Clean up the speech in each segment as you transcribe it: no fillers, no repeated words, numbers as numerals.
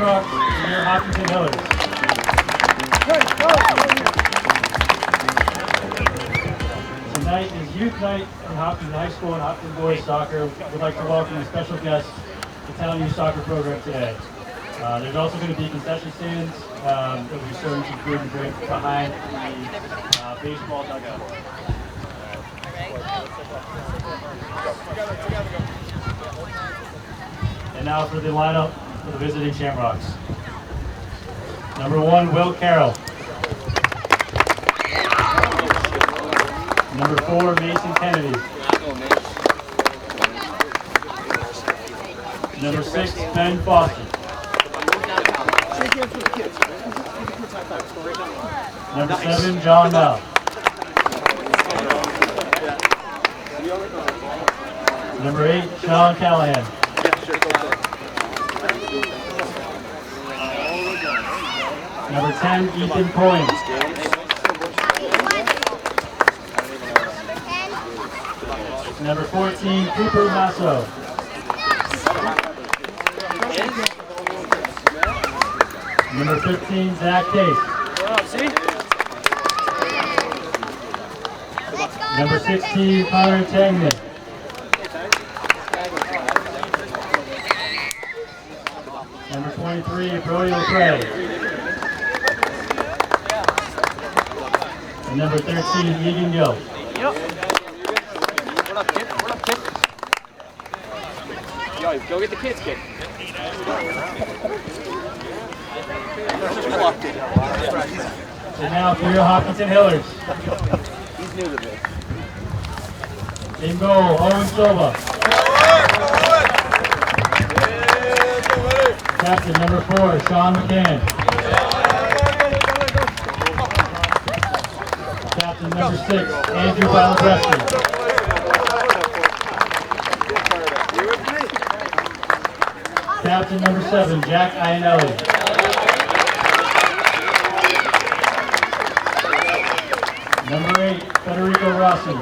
Shamrock and your Hopkinton Hillers. Tonight is Youth Night in Hopkinton High School and Hopkinton Boys Soccer. We'd like to welcome a special guest to the Town Youth Soccer program today. There's also going to be concession stands that will be serving some food and drink behind the baseball dugout. And now for the lineup for the visiting Shamrocks. Number 1, Will Carroll. Number 4, Mason Kennedy. Number 6, Ben Foster. Number 7, John Bell. Number 8, Sean Callahan. Number 10, Ethan Coyne. Number 14, Cooper Masso. Number 15, Zach Case. Number 16, Connor Tangman. Number 23, Brody LeCrae. And number 13, Egan Gill. What up, kid? What up, kid? Yo, go get the kids, kid. And now for your Hopkinton Hillers. He's new to me. In goal, Owen Silva. Captain number 4, Sean McCann. Captain number 6, Andrew Balabreski. Captain number 7, Jack Iannelli. Number 8, Federico Rossi.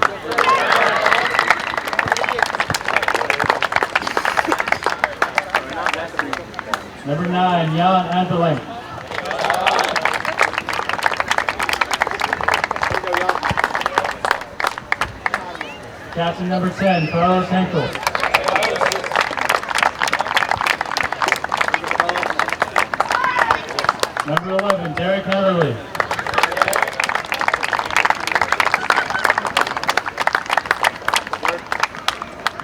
Number 9, Jan Andeling. Captain number 10, Carlos Henkel. Number 11, Derek Heatherly.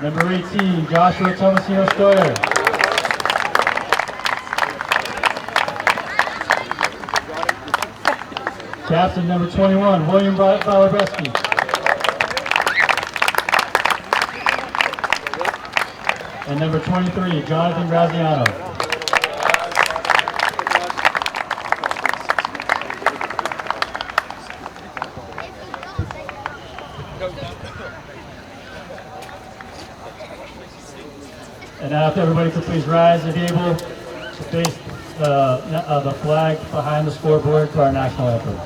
Number 18, Joshua Tomasino Stoyer. Captain number 21, William Balabreski. And number 23, Jonathan Graziano. And now if everybody could please rise and be able to face the flag behind the scoreboard for our national anthem.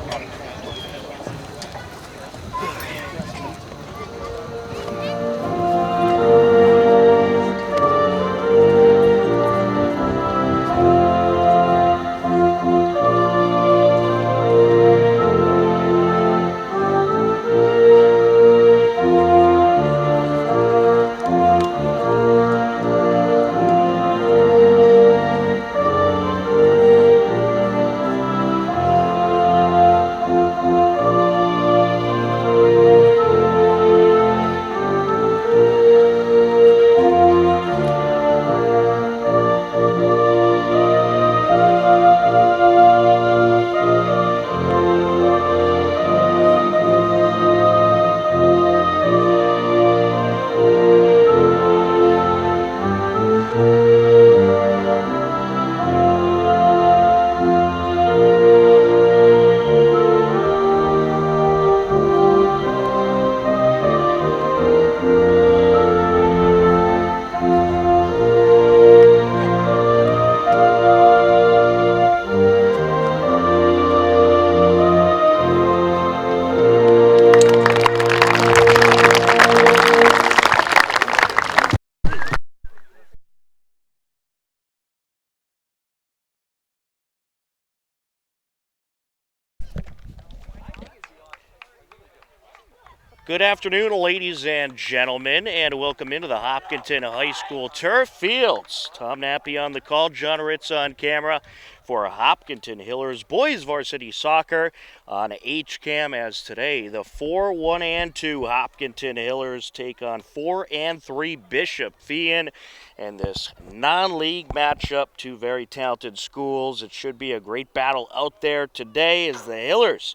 Good afternoon, ladies and gentlemen, and welcome into the Hopkinton High School turf fields. Tom Nappy on the call, John Ritz on camera for Hopkinton Hillers boys varsity soccer on HCAM, as today the 4-1-2 Hopkinton Hillers take on 4-3 Bishop Feehan. And this non-league matchup, two very talented schools. It should be a great battle out there today as the Hillers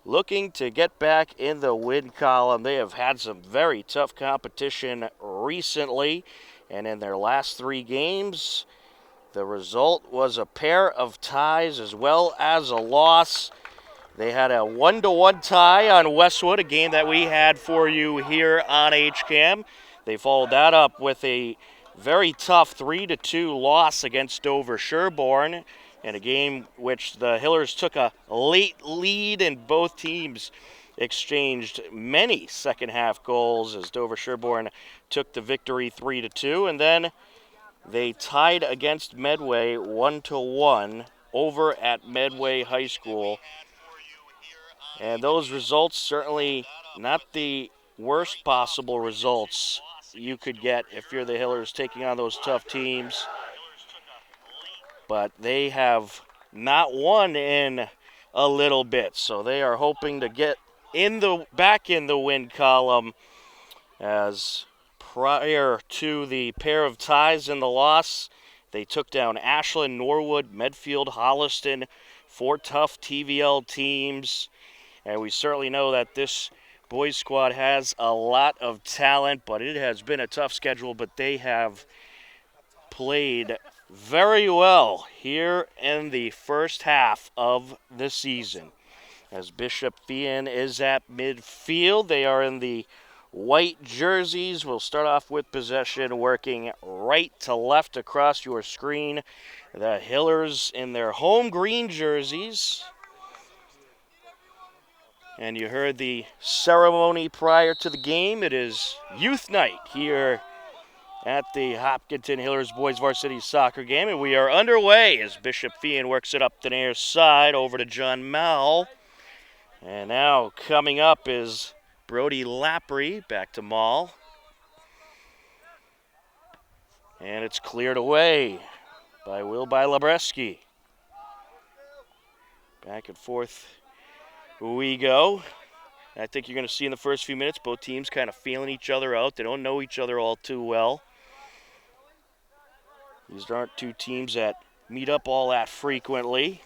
looking to get back in the win column. They have had some very tough competition recently, and in their last 3 games, the result was a pair of ties as well as a loss. They had a 1-1 tie on Westwood, a game that we had for you here on HCAM. They followed that up with a very tough 3-2 loss against Dover Sherborne, in a game which the Hillers took a late lead, and both teams exchanged many second half goals as Dover Sherborne took the victory 3-2, and then they tied against Medway 1-1 over at Medway High School. And those results certainly not the worst possible results you could get if you're the Hillers taking on those tough teams. But they have not won in a little bit, so they are hoping to get back in the win column, as prior to the pair of ties and the loss, they took down Ashland, Norwood, Medfield, Holliston, 4 tough TVL teams. And we certainly know that this boys squad has a lot of talent, but it has been a tough schedule. But they have played very well here in the first half of the season. As Bishop Feehan is at midfield, they are in the white jerseys. We'll start off with possession, working right to left across your screen. The Hillers in their home green jerseys. And you heard the ceremony prior to the game. It is youth night here at the Hopkinton Hillers boys varsity soccer game, and we are underway as Bishop Feehan works it up the near side over to John Mall. And now coming up is Brody Lapry, back to Mall. And it's cleared away by Labreski. Back and forth we go. I think you're going to see in the first few minutes both teams kind of feeling each other out. They don't know each other all too well. These aren't two teams that meet up all that frequently.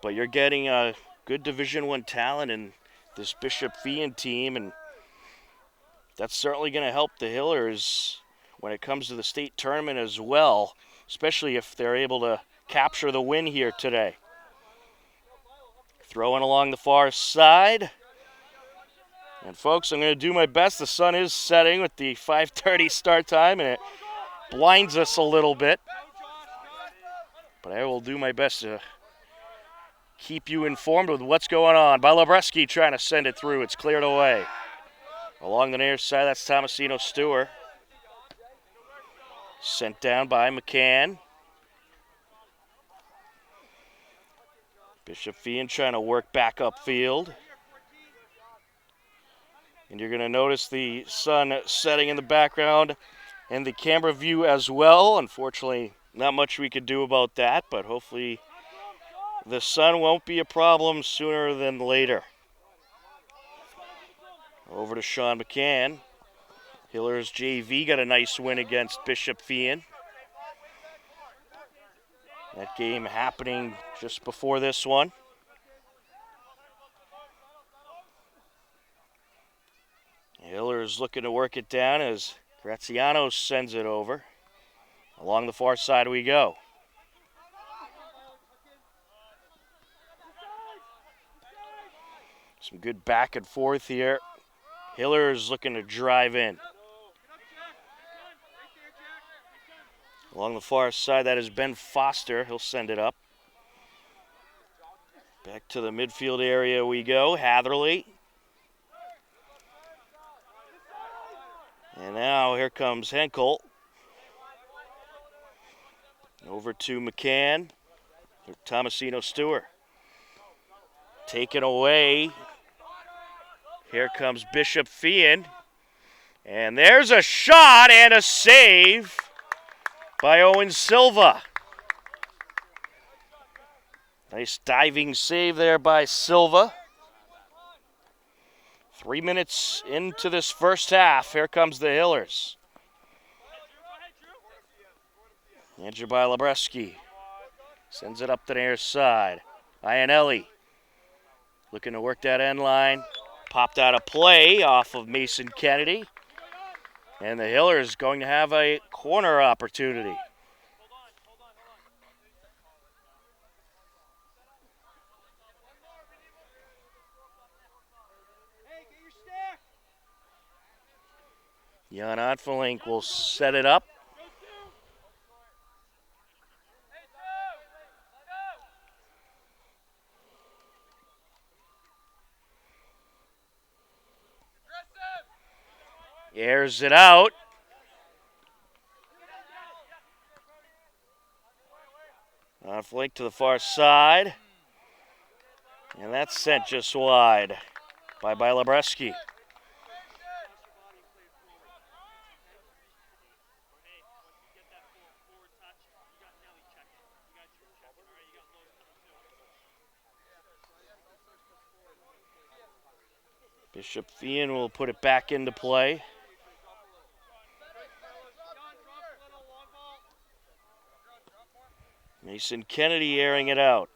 But you're getting a good Division I talent in this Bishop Feehan team, and that's certainly going to help the Hillers when it comes to the state tournament as well, especially if they're able to capture the win here today. Throwing along the far side. And folks, I'm going to do my best. The sun is setting with the 5:30 start time, and it blinds us a little bit. But I will do my best to keep you informed with what's going on. By Labreski trying to send it through. It's cleared away. Along the near side, that's Tomasino Stewart. Sent down by McCann. Bishop Feehan trying to work back upfield. And you're going to notice the sun setting in the background and the camera view as well. Unfortunately, not much we could do about that, but hopefully the sun won't be a problem sooner than later. Over to Sean McCann. Hillers JV got a nice win against Bishop Feehan. That game happening just before this one. Hillers looking to work it down as Graziano sends it over. Along the far side we go. Some good back and forth here. Hillers looking to drive in. Along the far side, that is Ben Foster. He'll send it up. Back to the midfield area we go. Hatherley. And now here comes Henkel. Over to McCann. Tomasino Stewart. Taken away Here comes Bishop Feehan. And there's a shot and a save by Owen Silva. Nice diving save there by Silva. 3 minutes into this first half. Here comes the Hillers. Andrew by Lebreski. Sends it up the near side. Iannelli looking to work that end line. Popped out a play off of Mason Kennedy. And the Hillers going to have a corner opportunity. Jan Onfelink will set it up. Airs it out. Onfelink to the far side. And that's sent just wide by Lebreski. Bishop Feehan will put it back into play. Mason Kennedy airing it out.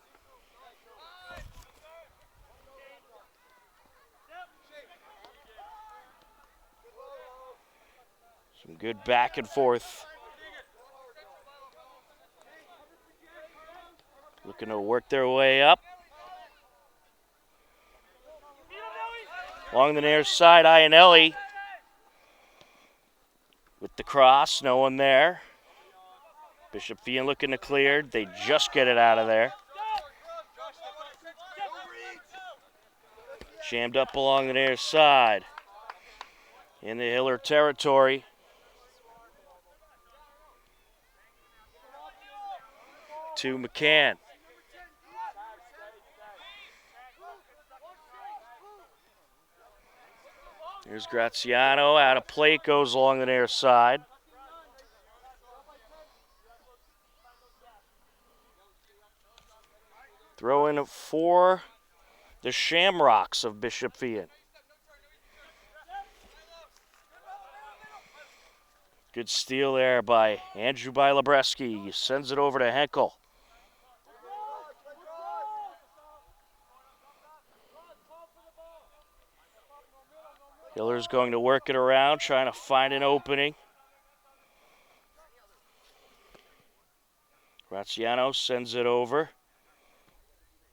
Some good back and forth. Looking to work their way up. Along the near side, Iannelli with the cross, no one there. Bishop Feehan looking to clear. They just get it out of there. Jammed up along the near side. In the Hiller territory. To McCann. Here's Graziano. Out of play, goes along the near side. Throw in for the Shamrocks of Bishop Feehan. Good steal there by Andrew by Lebreski. He sends it over to Henkel. Hiller's going to work it around, trying to find an opening. Graziano sends it over.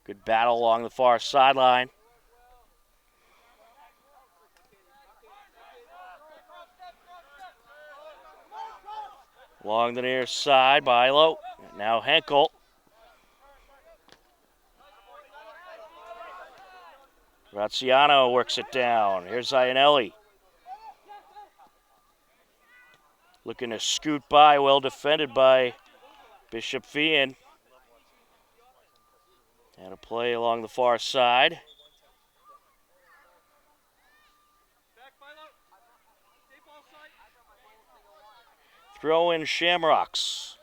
Good battle along the far sideline. Along the near side, Bilo. Now Henkel. Graziano works it down. Here's Iannelli. Looking to scoot by, well defended by Bishop Feehan. And a play along the far side. Throw in Shamrocks.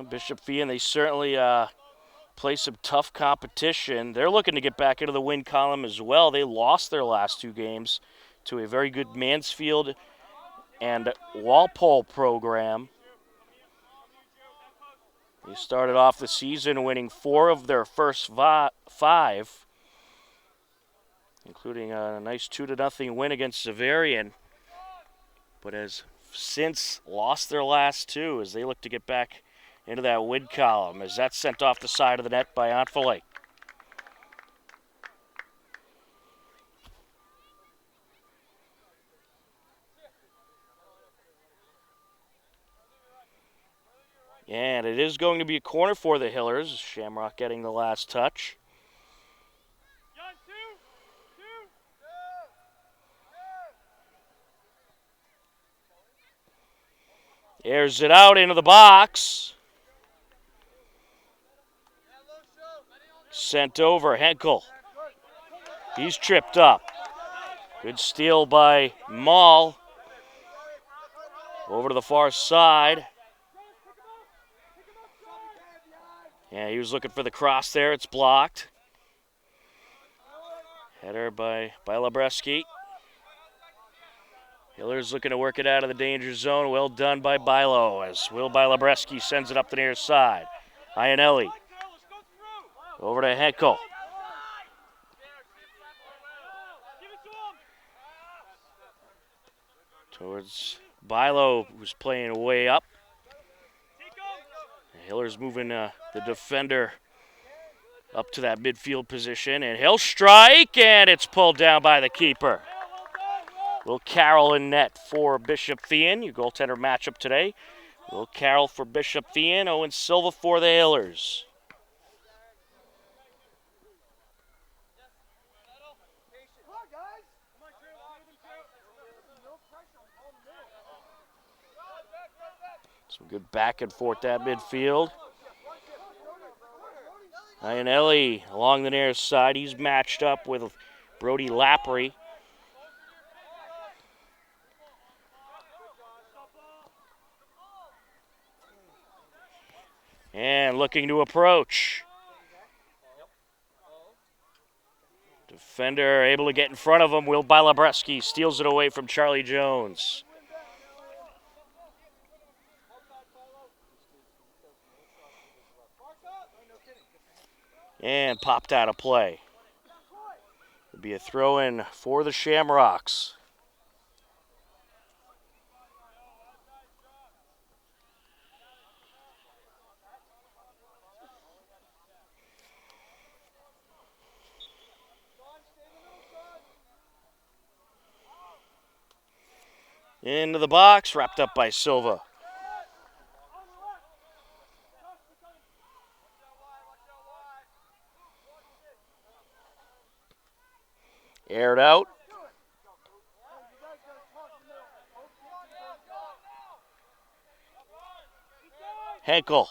Bishop Feehan, they certainly play some tough competition. They're looking to get back into the win column as well. They lost their last two games to a very good Mansfield and Walpole program. They started off the season winning 4 of their first 5, including a nice 2-0 win against Xaverian, but has since lost their last 2 as they look to get back into that win column, as that's sent off the side of the net by Onfelink. And it is going to be a corner for the Hillers. Shamrock getting the last touch. Airs it out into the box. Sent over, Henkel. He's tripped up. Good steal by Maul. Over to the far side. Yeah, he was looking for the cross there. It's blocked. Header by Labreski. Hiller's looking to work it out of the danger zone. Well done by Bilo as Will Labreski sends it up the near side. Iannelli. Over to Henkel. Towards Bilo, who's playing way up. Hiller's moving the defender up to that midfield position, and he'll strike, and it's pulled down by the keeper. Will Carroll in net for Bishop Feehan, your goaltender matchup today. Will Carroll for Bishop Feehan, Owen Silva for the Hillers. Some good back and forth at midfield. Iannelli along the near side. He's matched up with Brody Lapry. And looking to approach. Defender able to get in front of him. Will Labreski steals it away from Charlie Jones. And popped out of play. It'll be a throw-in for the Shamrocks. Into the box, wrapped up by Silva. Aired out. Henkel.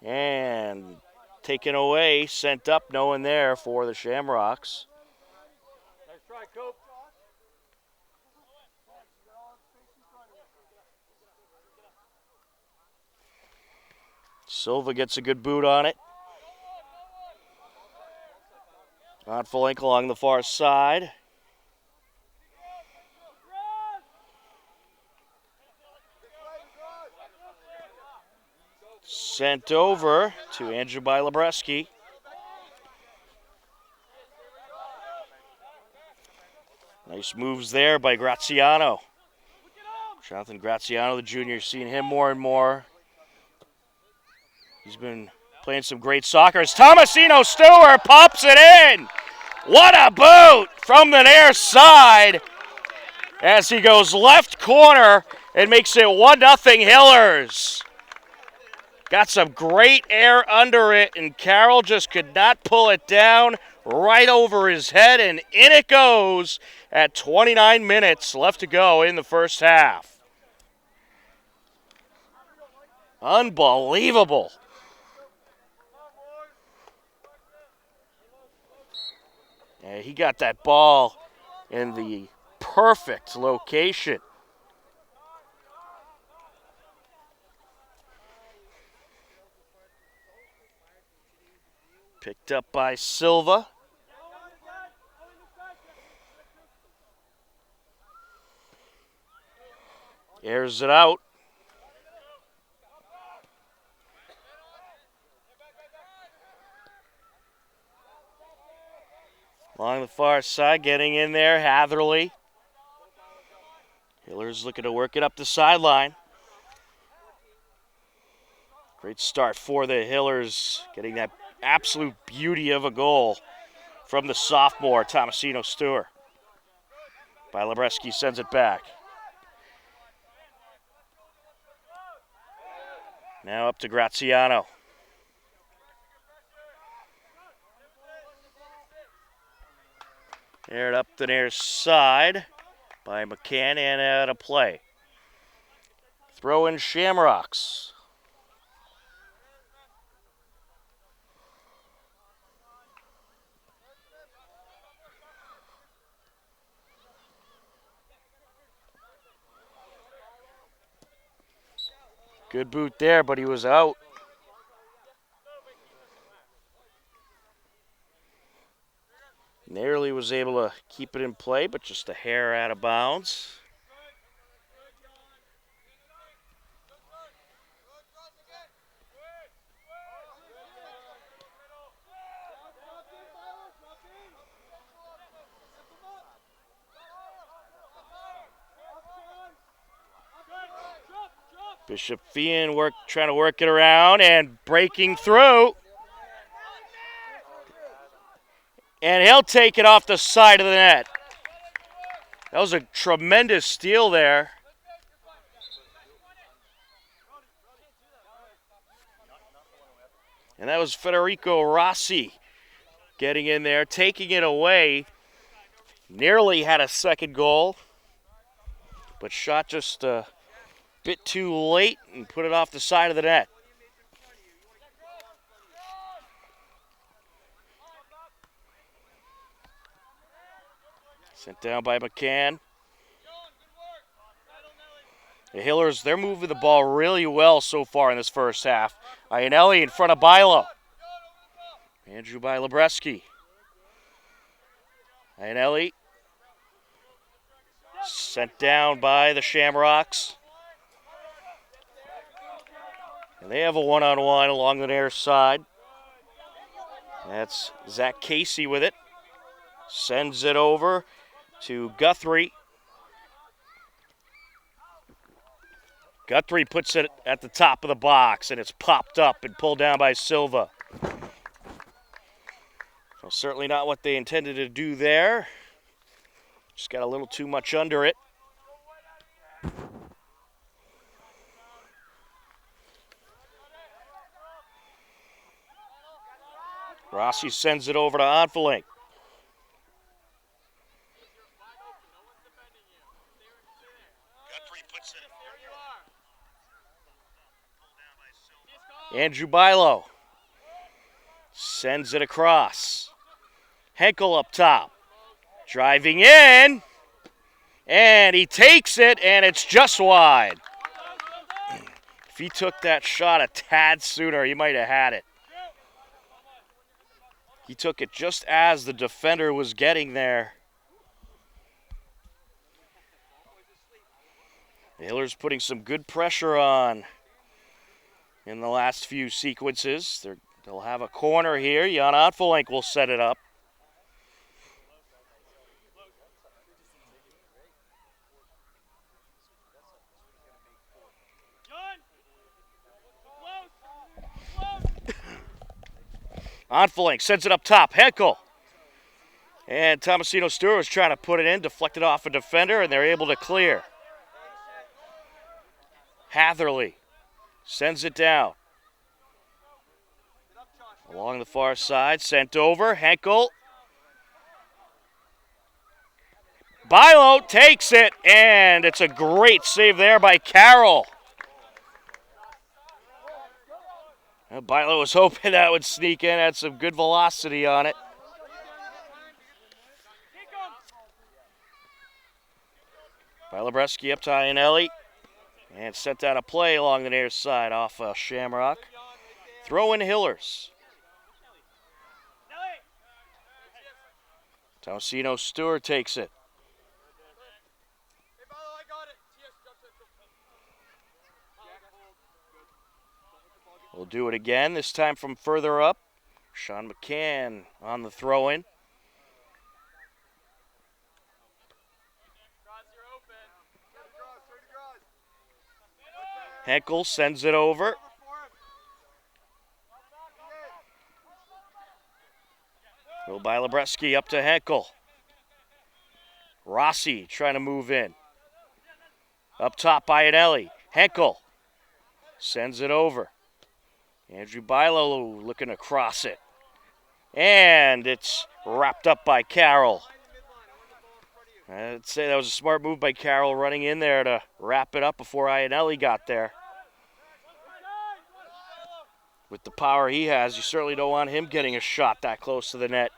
And taken away, sent up, no one there for the Shamrocks. Nice try, Cope. Silva gets a good boot on it. On full ankle along the far side. Sent over to Andrew by Labreski. Nice moves there by Graziano. Jonathan Graziano, the junior, seeing him more and more. He's been playing some great soccer. As Tomasino Stewart pops it in. What a boot from the near side as he goes left corner and makes it 1-0 Hillers. Got some great air under it, and Carroll just could not pull it down. Right over his head, and in it goes at 29 minutes left to go in the first half. Unbelievable. And he got that ball in the perfect location. Picked up by Silva. Airs it out. Along the far side, getting in there, Hatherley. Hiller's looking to work it up the sideline. Great start for the Hillers, getting that absolute beauty of a goal from the sophomore, Tomasino Stewart. By Labreski sends it back. Now up to Graziano. Aired up the near side by McCann and out of play. Throw in Shamrocks. Good boot there, but he was out. Narrowly was able to keep it in play, but just a hair out of bounds. Bishop Feehan trying to work it around and breaking through. And he'll take it off the side of the net. That was a tremendous steal there. And that was Federico Rossi getting in there, taking it away. Nearly had a second goal, but shot just a bit too late and put it off the side of the net. Sent down by McCann. The Hillers, they're moving the ball really well so far in this first half. Iannelli in front of Bilo. Andrew Bilobreski. Iannelli sent down by the Shamrocks. And they have a one-on-one along the near side. That's Zach Casey with it. Sends it over to Guthrie. Guthrie puts it at the top of the box, and it's popped up and pulled down by Silva. So certainly not what they intended to do there. Just got a little too much under it. Rossi sends it over to Onfeling. Andrew Bilo sends it across. Henkel up top. Driving in. And he takes it, and it's just wide. If he took that shot a tad sooner, he might have had it. He took it just as the defender was getting there. The Hillers putting some good pressure on in the last few sequences. They'll have a corner here. Jan Onfelink will set it up. Onfelink sends it up top. Henkel. And Tomasino Stewart was trying to put it in, deflected off a defender, and they're able to clear. Hatherley sends it down. Along the far side, sent over. Henkel. Bilo takes it, and it's a great save there by Carroll. Bilo was hoping that would sneak in, had some good velocity on it. Bilobreski up to Iannelli. And sent out a play along the near side off Shamrock. Throw in Hillers. Tomasino Stewart takes it. We'll do it again, this time from further up. Sean McCann on the throw-in. Henkel sends it over. Will Bilobreski up to Henkel. Rossi trying to move in. Up top by Iannelli. Henkel sends it over. Andrew Bilo looking to cross it. And it's wrapped up by Carroll. I'd say that was a smart move by Carroll running in there to wrap it up before Iannelli got there. With the power he has, you certainly don't want him getting a shot that close to the net.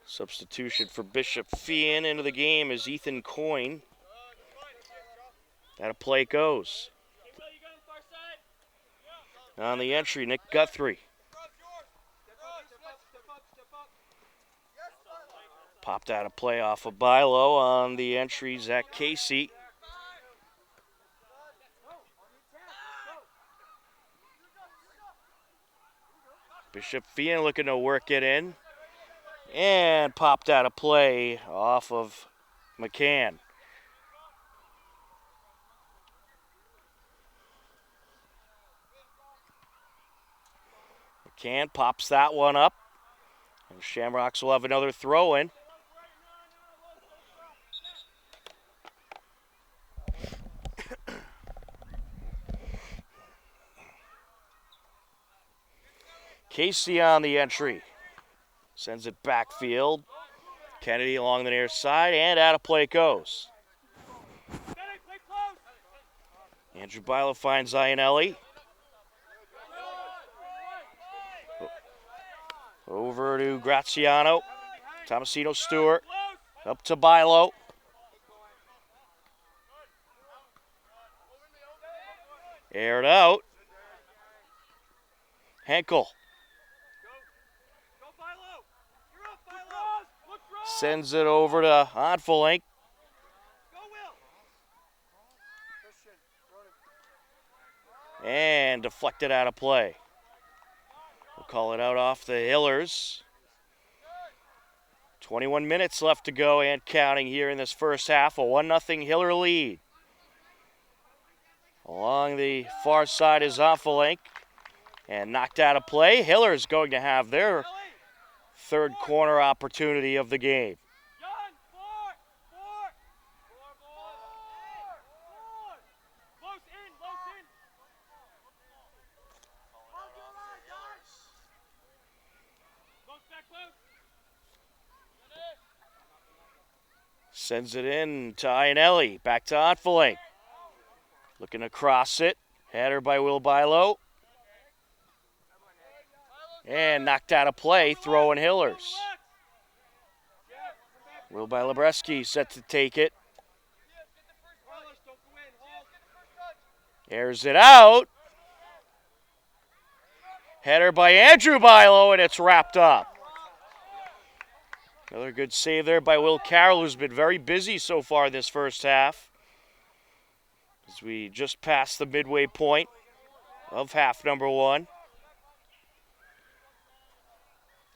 Substitution for Bishop Feehan into the game is Ethan Coyne. That a play goes. On the entry, Nick Guthrie. Popped out a play off of Bilo. On the entry, Zach Casey. Bishop Feehan looking to work it in. And popped out a play off of McCann. McCann pops that one up. And Shamrocks will have another throw in. Casey on the entry. Sends it backfield. Kennedy along the near side, and out of play it goes. Andrew Bilo finds Iannelli. Over to Graziano. Tomasino Stewart. Up to Bilo. Aired out. Henkel. Sends it over to Onfelink. And deflected out of play. We'll call it out off the Hillers. 21 minutes left to go and counting here in this first half. A 1-0 Hiller lead. Along the far side is Onfelink. And knocked out of play. Hiller's going to have their third corner opportunity of the game. Sends it in to Iannelli. Back to Onfelink. Looking to cross it. Header by Will Bilo. And knocked out of play, throwing Hillers. Will Bilebreski set to take it. Airs it out. Header by Andrew Bilo, and it's wrapped up. Another good save there by Will Carroll, who's been very busy so far this first half. As we just passed the midway point of half number one.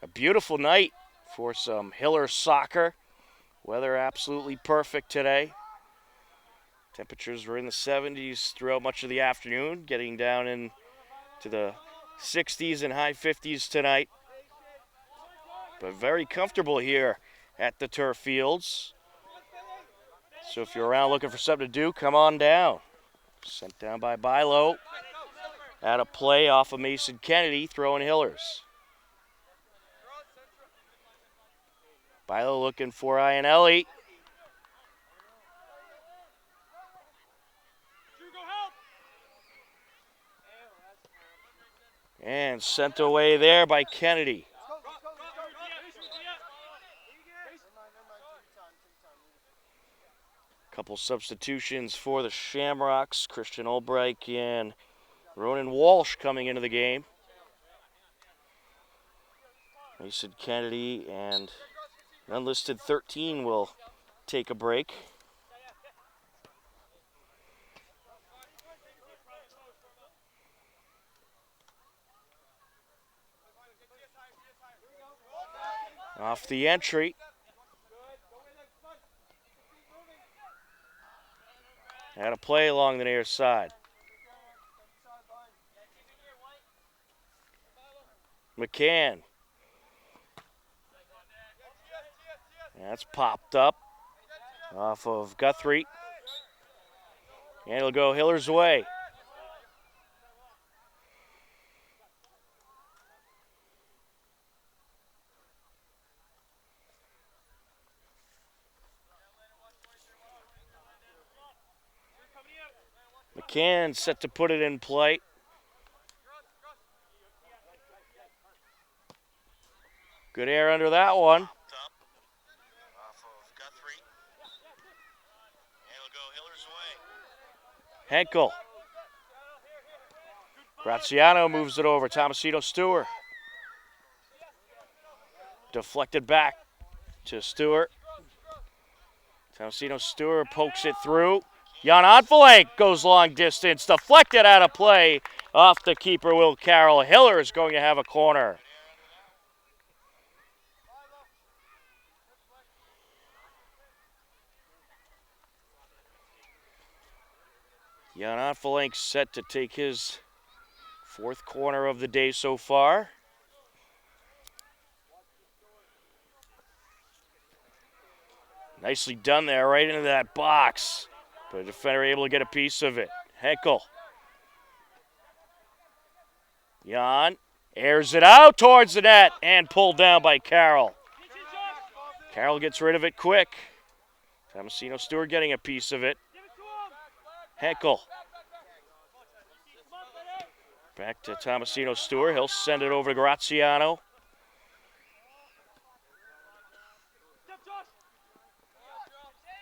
A beautiful night for some Hiller soccer. Weather absolutely perfect today. Temperatures were in the 70s throughout much of the afternoon, getting down into the 60s and high 50s tonight. But very comfortable here at the turf fields. So if you're around looking for something to do, come on down. Sent down by Bilo. Out of play off of Mason Kennedy, throwing Hillers. Bilo looking for Iannelli. And sent away there by Kennedy. Couple substitutions for the Shamrocks. Christian Albright and Ronan Walsh coming into the game. Mason Kennedy and unlisted 13 will take a break. Off the entry. Had a play along the near side. McCann. That's popped up off of Guthrie. And it'll go Hiller's way. McCann set to put it in play. Good air under that one. Henkel. Graziano moves it over. Tomasino Stewart. Deflected back to Stewart. Tomasino Stewart pokes it through. Jan Onfelink goes long distance. Deflected out of play off the keeper, Will Carroll. Hiller is going to have a corner. Jan Onfelink set to take his fourth corner of the day so far. Nicely done there, right into that box. But the defender able to get a piece of it. Henkel. Jan airs it out towards the net and pulled down by Carroll. Carroll gets rid of it quick. Tomasino Stewart getting a piece of it. Henkel. Back to Tomasino Stewart. He'll send it over to Graziano.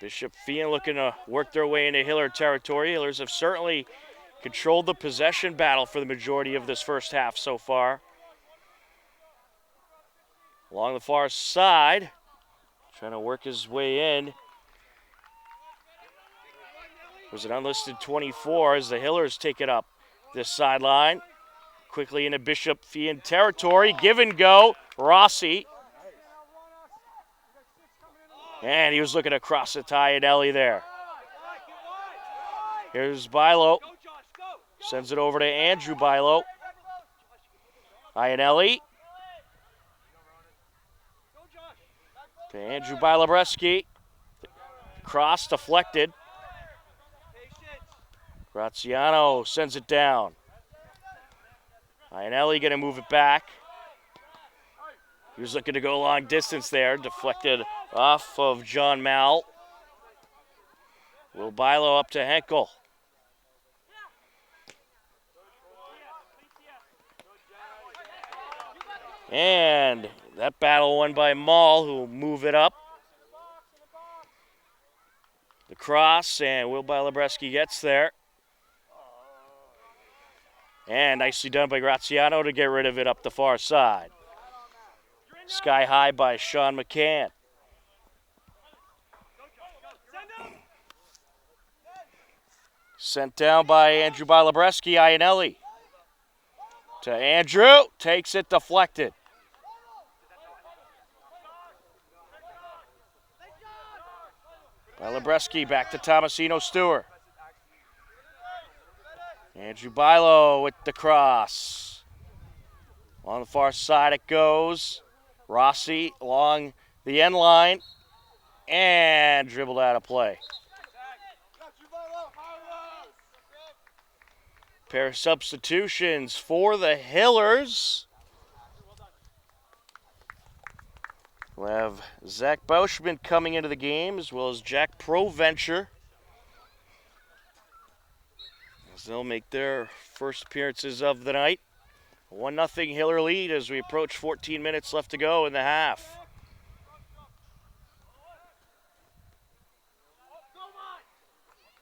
Bishop Feehan looking to work their way into Hiller territory. Hillers have certainly controlled the possession battle for the majority of this first half so far. Along the far side, trying to work his way in. Was an unlisted 24 as the Hillers take it up this sideline. Quickly into Bishop Feehan territory. Give and go. Rossi. And he was looking across the Iannelli there. Here's Bilo. Sends it over to Andrew Bilo. Iannelli. To Andrew Bilobreski. Cross deflected. Graziano sends it down. Iannelli going to move it back. He was looking to go long distance there. Deflected off of John Mal. Will Bilo up to Henkel. And that battle won by Mall, who will move it up. The cross, and Will Bilobreski gets there. And nicely done by Graziano to get rid of it up the far side. Sky high by Sean McCann. Sent down by Andrew Bilobreski. Iannelli. To Andrew. Takes it deflected. Bilobreski back to Tomasino Stewart. Andrew Bilo with the cross. On the far side it goes. Rossi along the end line and dribbled out of play. Pair of substitutions for the Hillers. We'll have Zach Bauschman coming into the game as well as Jack Proventure. As they'll make their first appearances of the night. 1-0 Hiller lead as we approach 14 minutes left to go in the half.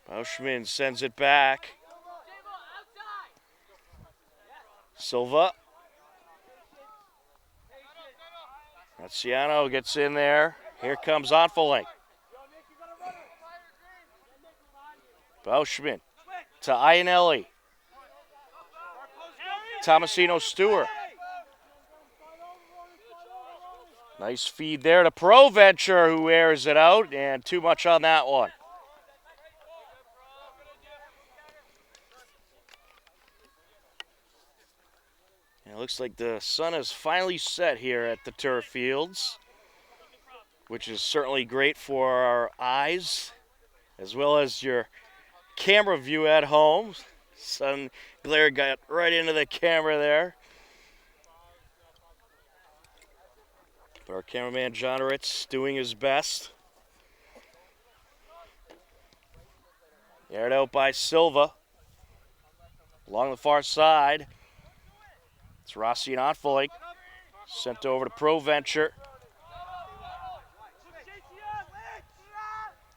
Bauschman sends it back. Silva. Graziano gets in there. Here comes Onfelink. Bauschman to Iannelli. Tomasino Stewart. Nice feed there to Proventure, who airs it out, and too much on that one. And it looks like the sun has finally set here at the turf fields, which is certainly great for our eyes, as well as your camera view at home. Sun glare got right into the camera there. But our cameraman John Ritz doing his best. Aired out by Silva. Along the far side. It's Rossi and Onfelink. Sent over to Proventure.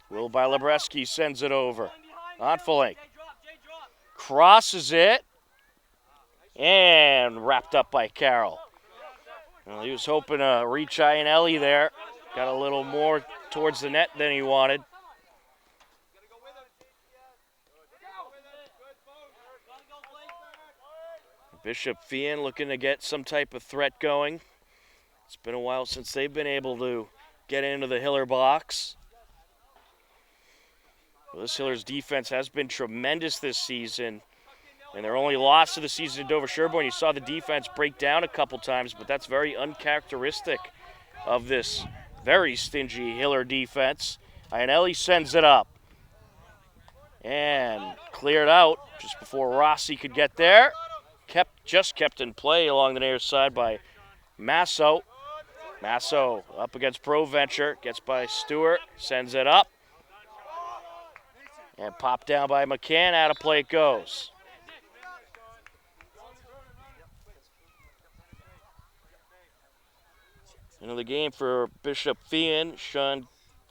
Will Bilobreski sends it over. Onfelink. crosses it, and wrapped up by Carroll. Well, he was hoping to reach Iannelli there. Got a little more towards the net than he wanted. Bishop Feehan looking to get some type of threat going. It's been a while since they've been able to get into the Hiller box. Well, this Hiller's defense has been tremendous this season, and their only loss of the season to Dover Sherborne. You saw the defense break down a couple times, but that's very uncharacteristic of this very stingy Hiller defense. Iannelli sends it up and cleared out just before Rossi could get there. Just kept in play along the near side by Masso. Masso up against Proventure, gets by Stewart, sends it up. And popped down by McCann, out of play it goes. Into the game for Bishop Feehan, Sean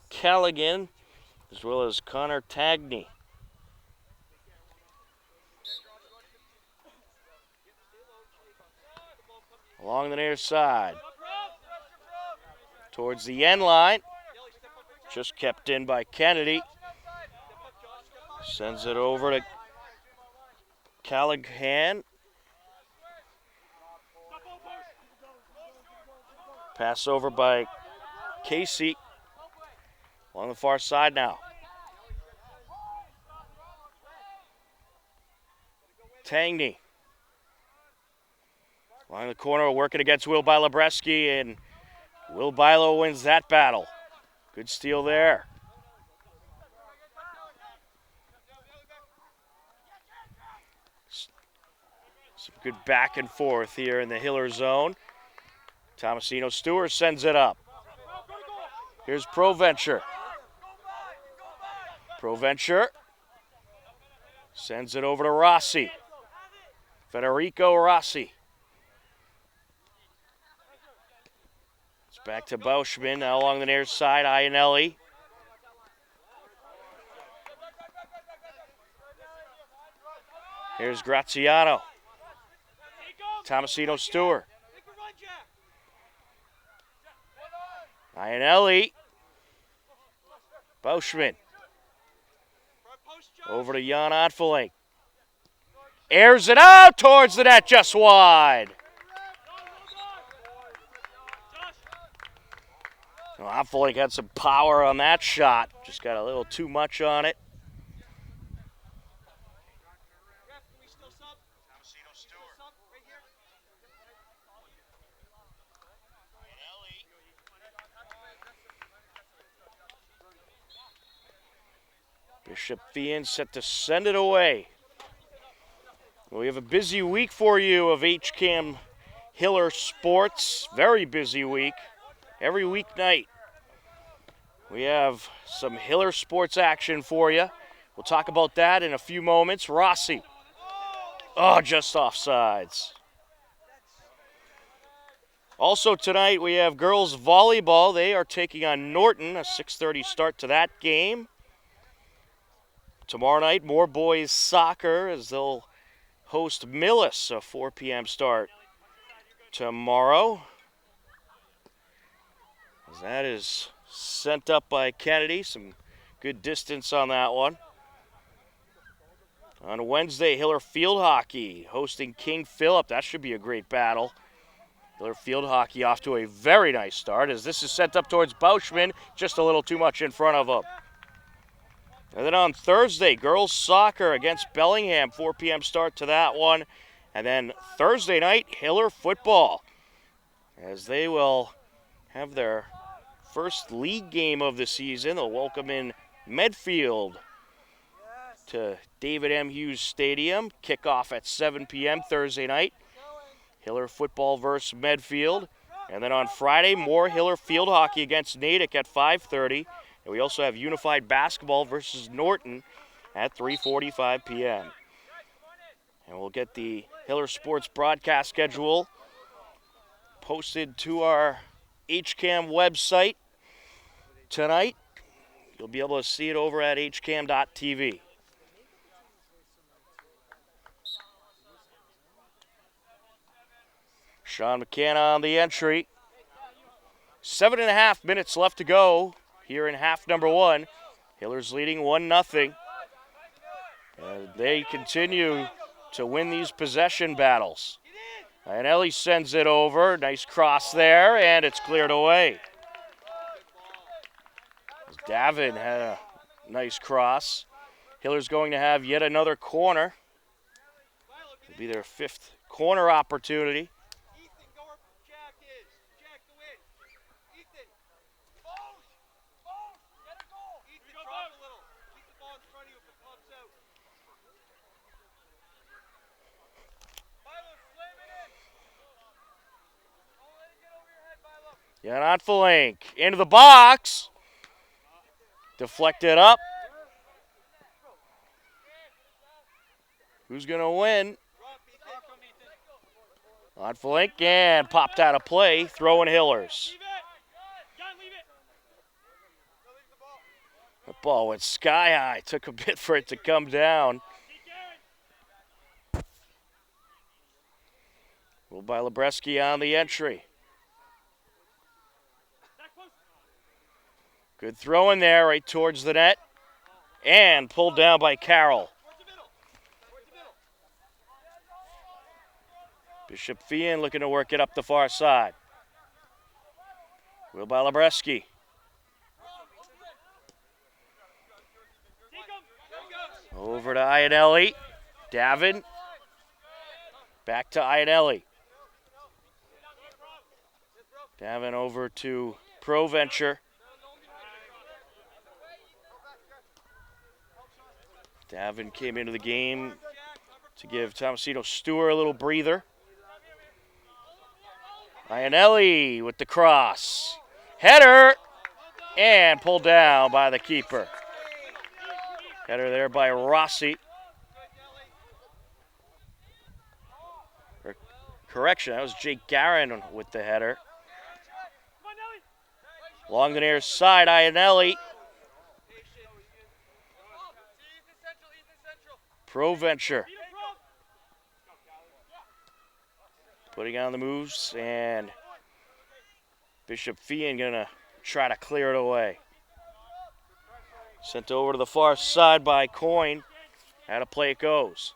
Callaghan, as well as Connor Tagney. Along the near side. Towards the end line. Just kept in by Kennedy. Sends it over to Callaghan. Pass over by Casey. Along the far side now. Tagney. Along the corner, working against Will Bilobreski, and Will Bilo wins that battle. Good steal there. Some good back and forth here in the Hiller zone. Tomasino Stewart sends it up. Here's Proventure. Proventure sends it over to Rossi. Federico Rossi. It's back to Bauschman, now along the near side, Iannelli. Here's Graziano. Tomasino Stewart. Iannelli. Bauschman. Over to Jan Odfelink. Airs it out towards the net, just wide. Odfelink had some power on that shot. Just got a little too much on it. Bishop Feehan set to send it away. We have a busy week for you of HCAM Hiller Sports. Very busy week. Every weeknight we have some Hiller Sports action for you. We'll talk about that in a few moments. Rossi. Oh, just offsides. Also tonight we have girls volleyball. They are taking on Norton, a 6:30 start to that game. Tomorrow night, more boys soccer as they'll host Millis, a 4 p.m. start tomorrow. As that is sent up by Kennedy, some good distance on that one. On Wednesday, Hiller Field Hockey hosting King Philip. That should be a great battle. Hiller Field Hockey off to a very nice start as this is sent up towards Bauschman, just a little too much in front of him. And then on Thursday, girls soccer against Bellingham, 4 p.m. start to that one. And then Thursday night, Hiller football, as they will have their first league game of the season. They'll welcome in Medfield to David M. Hughes Stadium. Kickoff at 7 p.m. Thursday night. Hiller football versus Medfield. And then on Friday, more Hiller field hockey against Natick at 5:30. And we also have Unified Basketball versus Norton at 3:45 p.m. And we'll get the Hiller Sports broadcast schedule posted to our HCAM website tonight. You'll be able to see it over at hcam.tv. Sean McCann on the entry. 7.5 minutes left to go here in half number one. Hillers leading 1-0. And they continue to win these possession battles. And Ellie sends it over. Nice cross there, and it's cleared away. Davin had a nice cross. Hillers going to have yet another corner. It'll be their 5th corner opportunity. Yeah, on Felink. Into the box. Deflected up. Who's going to win? On Felink and popped out of play. Throwing Hillers. The ball went sky high. Took a bit for it to come down. Well, by Lebreski on the entry. Good throw in there right towards the net. And pulled down by Carroll. Bishop Feehan looking to work it up the far side. Will by Lebreski. Over to Iannelli. Davin. Back to Iannelli. Davin over to Proventure. Davin came into the game to give Tomasino Stewart a little breather. Iannelli with the cross. Header! And pulled down by the keeper. Header there by Rossi. Correction, that was Jake Garin with the header. Along the near side, Iannelli. Proventure. Putting on the moves, and Bishop Feehan gonna try to clear it away. Sent over to the far side by Coyne. How to play it goes.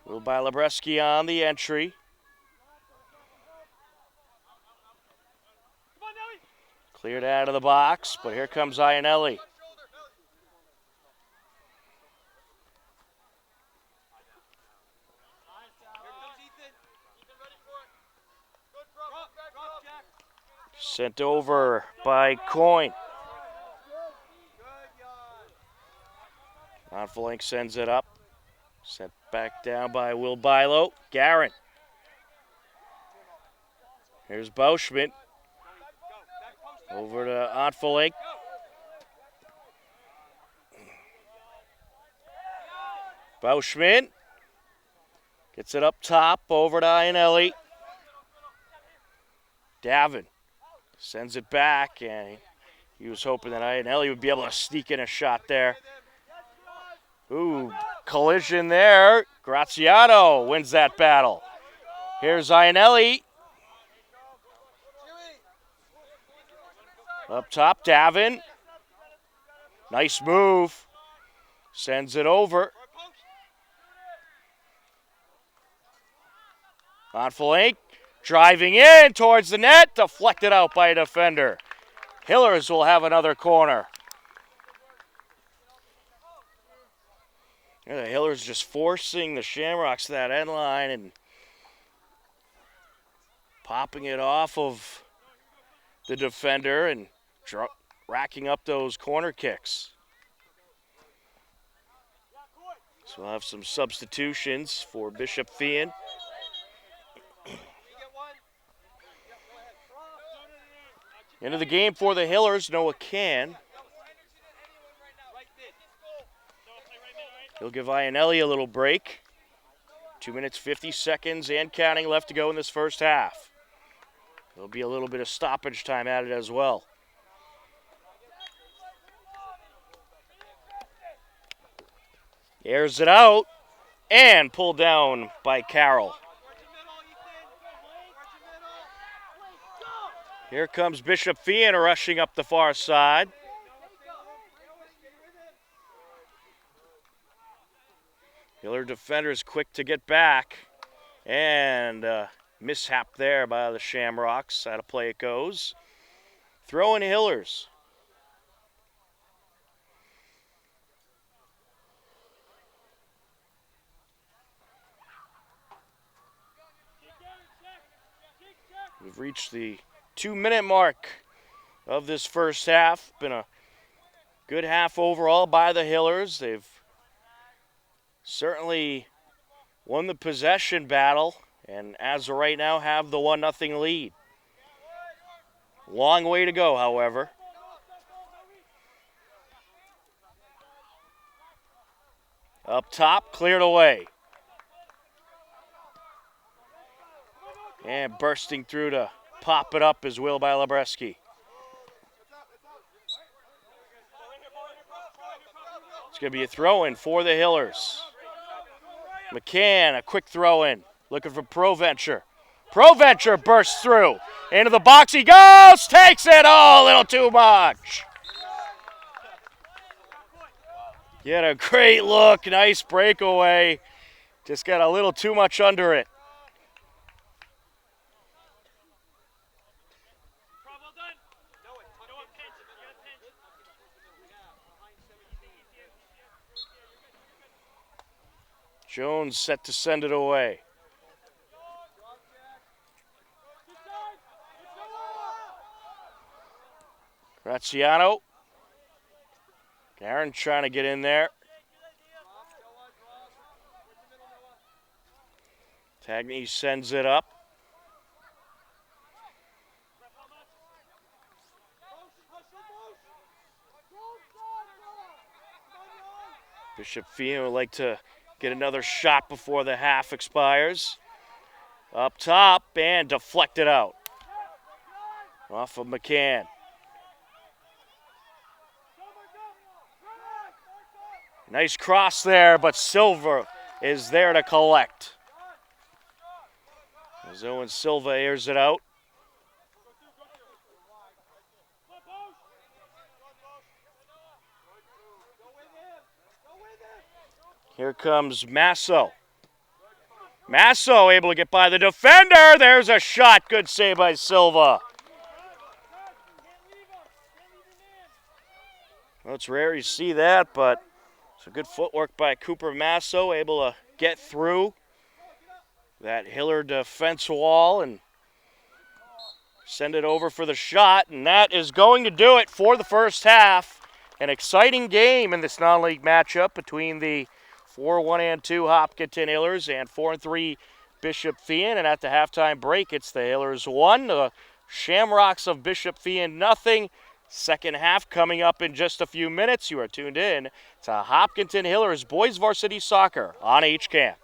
Will by Lebreski on the entry. Cleared out of the box, but here comes Iannelli. Sent over by Coyne. Monfelink sends it up. Sent back down by Will Bilo. Garin. Here's Bauschmidt. Over to Ontfelink. Bauschmidt gets it up top over to Iannelli. Davin sends it back, and he was hoping that Iannelli would be able to sneak in a shot there. Ooh, collision there. Graziano wins that battle. Here's Iannelli. Up top, Davin. Nice move. Sends it over. Monfelink driving in towards the net. Deflected out by a defender. Hillers will have another corner. The Hillers just forcing the Shamrocks to that end line and popping it off of the defender and racking up those corner kicks. So we'll have some substitutions for Bishop Feehan. Into the game for the Hillers, Noah Can. He'll give Iannelli a little break. 2 minutes, 50 seconds and counting left to go in this first half. There'll be a little bit of stoppage time added as well. Airs it out. and pulled down by Carroll. Here comes Bishop Feehan rushing up the far side. Hiller defenders quick to get back. And mishap there by the Shamrocks. Out of play it goes. Throw in Hillers. We've reached the 2-minute mark of this first half. Been a good half overall by the Hillers. They've certainly won the possession battle, and as of right now have the 1-0 lead. Long way to go, however. Up top, cleared away. And bursting through to pop it up is Will by Labreski. It's going to be a throw-in for the Hillers. McCann, a quick throw-in, looking for Proventure. Proventure bursts through. Into the box he goes, takes it, a little too much. Get a great look, nice breakaway. Just got a little too much under it. Jones set to send it away. Graziano. Aaron trying to get in there. Tagney sends it up. Bishop Feehan would like to get another shot before the half expires. Up top and deflected out. Off of McCann. Nice cross there, but Silva is there to collect. As Owen Silva airs it out. Here comes Masso. Masso able to get by the defender. There's a shot. Good save by Silva. Well, it's rare you see that, but some good footwork by Cooper Masso, able to get through that Hiller defense wall and send it over for the shot. And that is going to do it for the first half. An exciting game in this non-league matchup between the 4-1-2 Hopkinton Hillers and 4-3 Bishop Feehan. And at the halftime break, it's the Hillers 1, the Shamrocks of Bishop Feehan 0. Second half coming up in just a few minutes. You are tuned in to Hopkinton Hillers Boys Varsity Soccer on HCAM.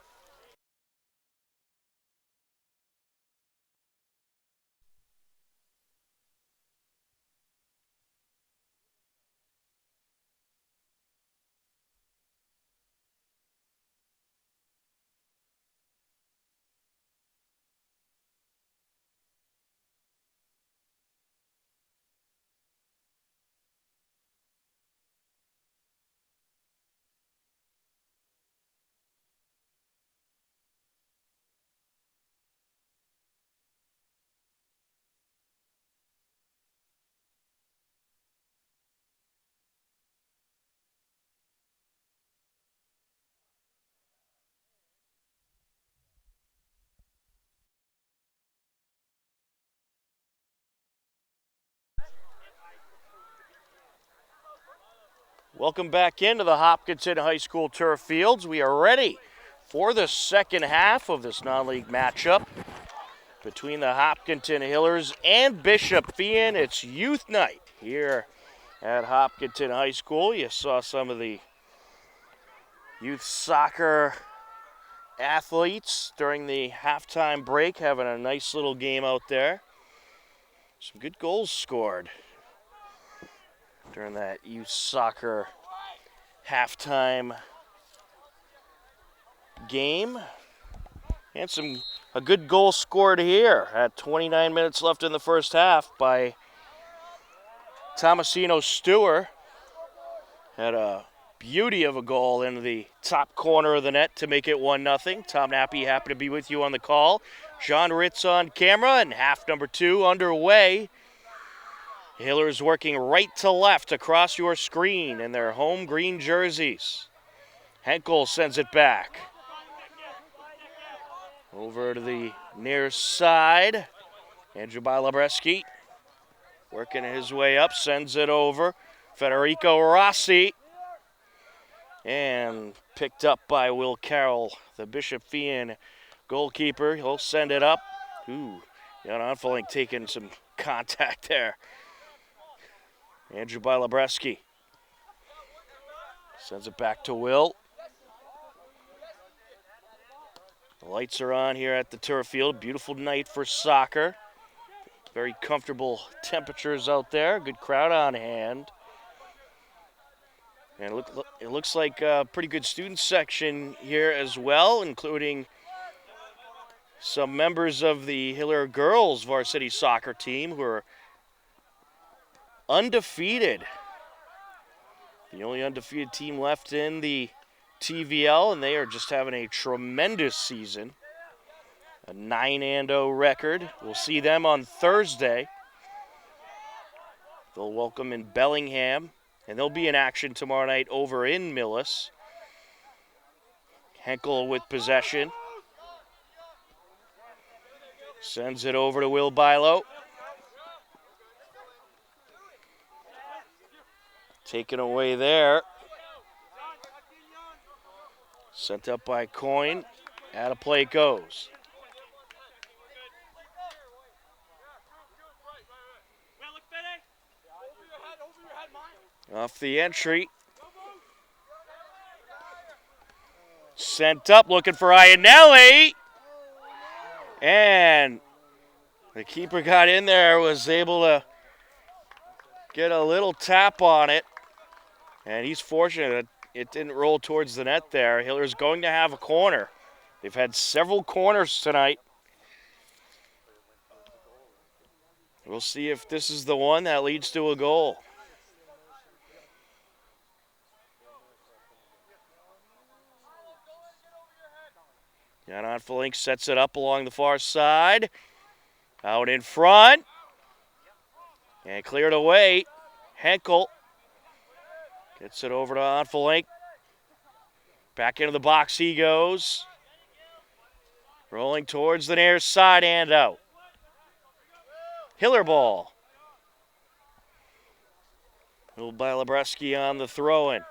Welcome back into the Hopkinton High School turf fields. We are ready for the second half of this non-league matchup between the Hopkinton Hillers and Bishop Feehan. It's youth night here at Hopkinton High School. You saw some of the youth soccer athletes during the halftime break having a nice little game out there. Some good goals scored during that youth soccer halftime game. And a good goal scored here at 29 minutes left in the first half by Tomasino Stewart. Had a beauty of a goal in the top corner of the net to make it 1-0. Tom Nappy happy to be with you on the call. John Ritz on camera, and half number 2 underway. Hillers working right to left across your screen in their home green jerseys. Henkel sends it back. Over to the near side. Andrew Labreski working his way up, sends it over. Federico Rossi. And picked up by Will Carroll, the Bishop Feehan goalkeeper. He'll send it up. Ooh, Jan Onfelink taking some contact there. Andrew Labreski sends it back to Will. The lights are on here at the turf field. Beautiful night for soccer. Very comfortable temperatures out there. Good crowd on hand. And it looks like a pretty good student section here as well, including some members of the Hiller girls varsity soccer team who are undefeated. The only undefeated team left in the TVL, and they are just having a tremendous season. A 9-0 record. We'll see them on Thursday. They'll welcome in Bellingham, and they'll be in action tomorrow night over in Millis. Henkel with possession. Sends it over to Will Bilo. Taken away there. Sent up by Coyne. Out of play it goes. Off the entry. Sent up, looking for Iannelli. And the keeper got in there, was able to get a little tap on it. And he's fortunate that it didn't roll towards the net there. Hiller's going to have a corner. They've had several corners tonight. We'll see if this is the one that leads to a goal. Jan Onfelink sets it up along the far side. Out in front. And cleared away. Henkel gets it over to Onfelink. Back into the box he goes. Rolling towards the near side and out. Hiller ball. Little by Labreski on the throw-in.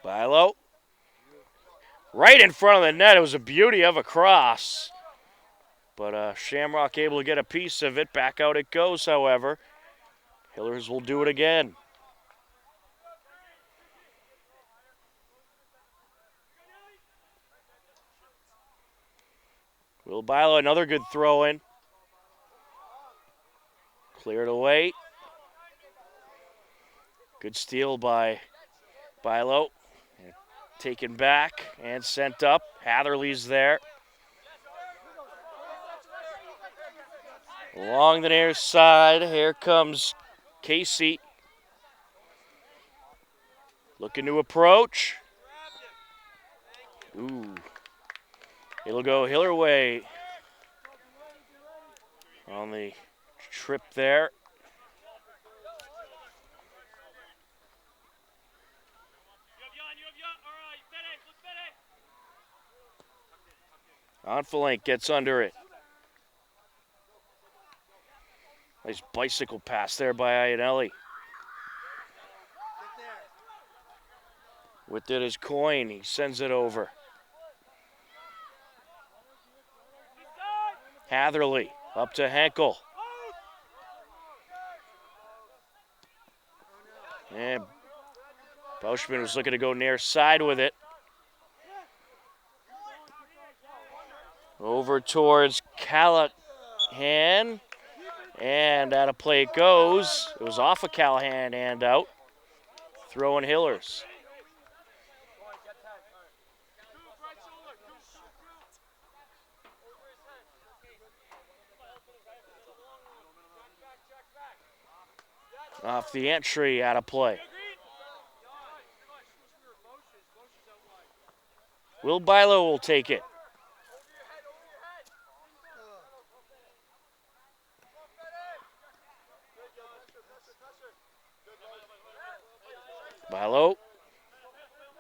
Bilo. Right in front of the net. It was a beauty of a cross. But Shamrock able to get a piece of it. Back out it goes, however. Hillers will do it again. Will Bilo, another good throw-in. Cleared away. Good steal by Bilo. Taken back and sent up. Hatherley's there. Along the near side, here comes Casey. Looking to approach. Ooh. It'll go Hiller way on the trip there. Onfelink gets under it. Nice bicycle pass there by Iannelli. With it is Coyne. He sends it over. Hatherley up to Henkel. And Bauschman was looking to go near side with it. Over towards Callahan. And out of play it goes. It was off of Callahan and out. Throwing Hillers. Off the entry, out of play. Will Bilo will take it. Bilo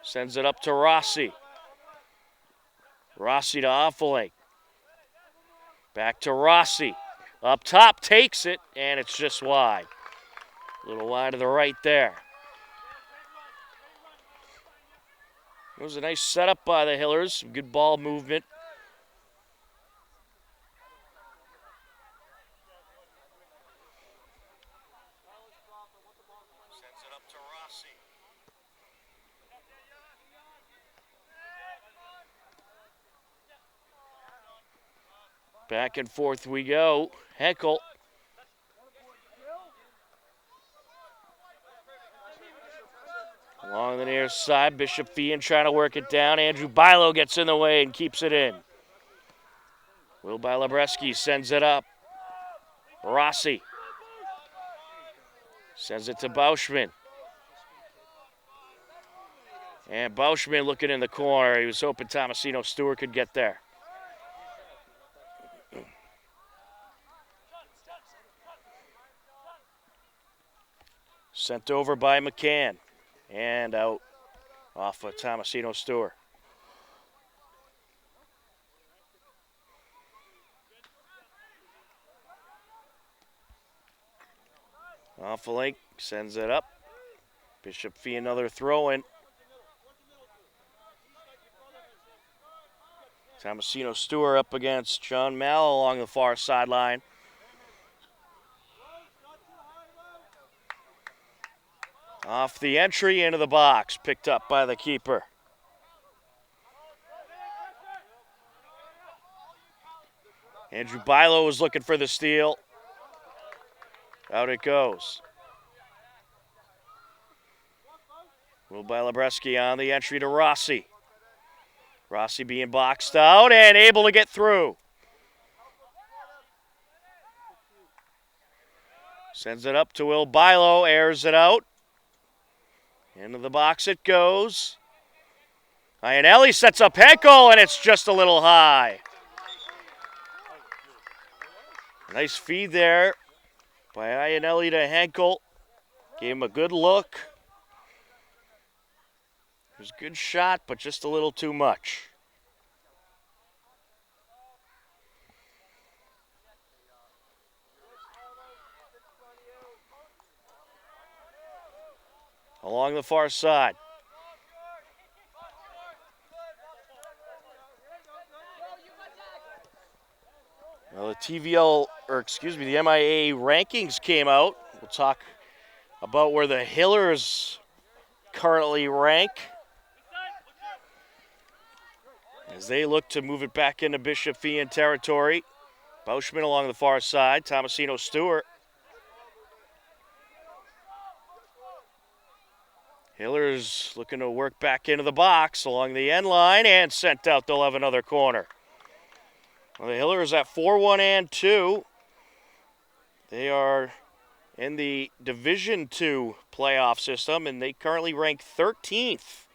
sends it up to Rossi. Rossi to Offelink. Back to Rossi. Up top, takes it, and it's just wide. A little wide to the right there. It was a nice setup by the Hillers. Some good ball movement. Sends it up to Rossi. Back and forth we go. Henkel. Along the near side, Bishop Feehan trying to work it down. Andrew Bilo gets in the way and keeps it in. Will Bilabreski sends it up. Rossi sends it to Bauschman. And Bauschman looking in the corner. He was hoping Tomasino Stewart could get there. Sent over by McCann. And out off of Tomasino Stewart. Offelink sends it up. Bishop Fee another throw in. Tomasino Stewart up against John Mallow along the far sideline. Off the entry into the box, picked up by the keeper. Andrew Bilo was looking for the steal. Out it goes. Will Bilabreski on the entry to Rossi. Rossi being boxed out and able to get through. Sends it up to Will Bilo, airs it out. Into the box it goes. Iannelli sets up Henkel, and it's just a little high. Nice feed there by Iannelli to Henkel. Gave him a good look. It was a good shot, but just a little too much. Along the far side. Well, the the MIA rankings came out. We'll talk about where the Hillers currently rank as they look to move it back into Bishop Feehan territory. Bauschman along the far side. Tomasino Stewart. Hillers looking to work back into the box along the end line and sent out. They'll have another corner. Well, the Hillers at 4-1-2. They are in the Division II playoff system, and they currently rank 13th.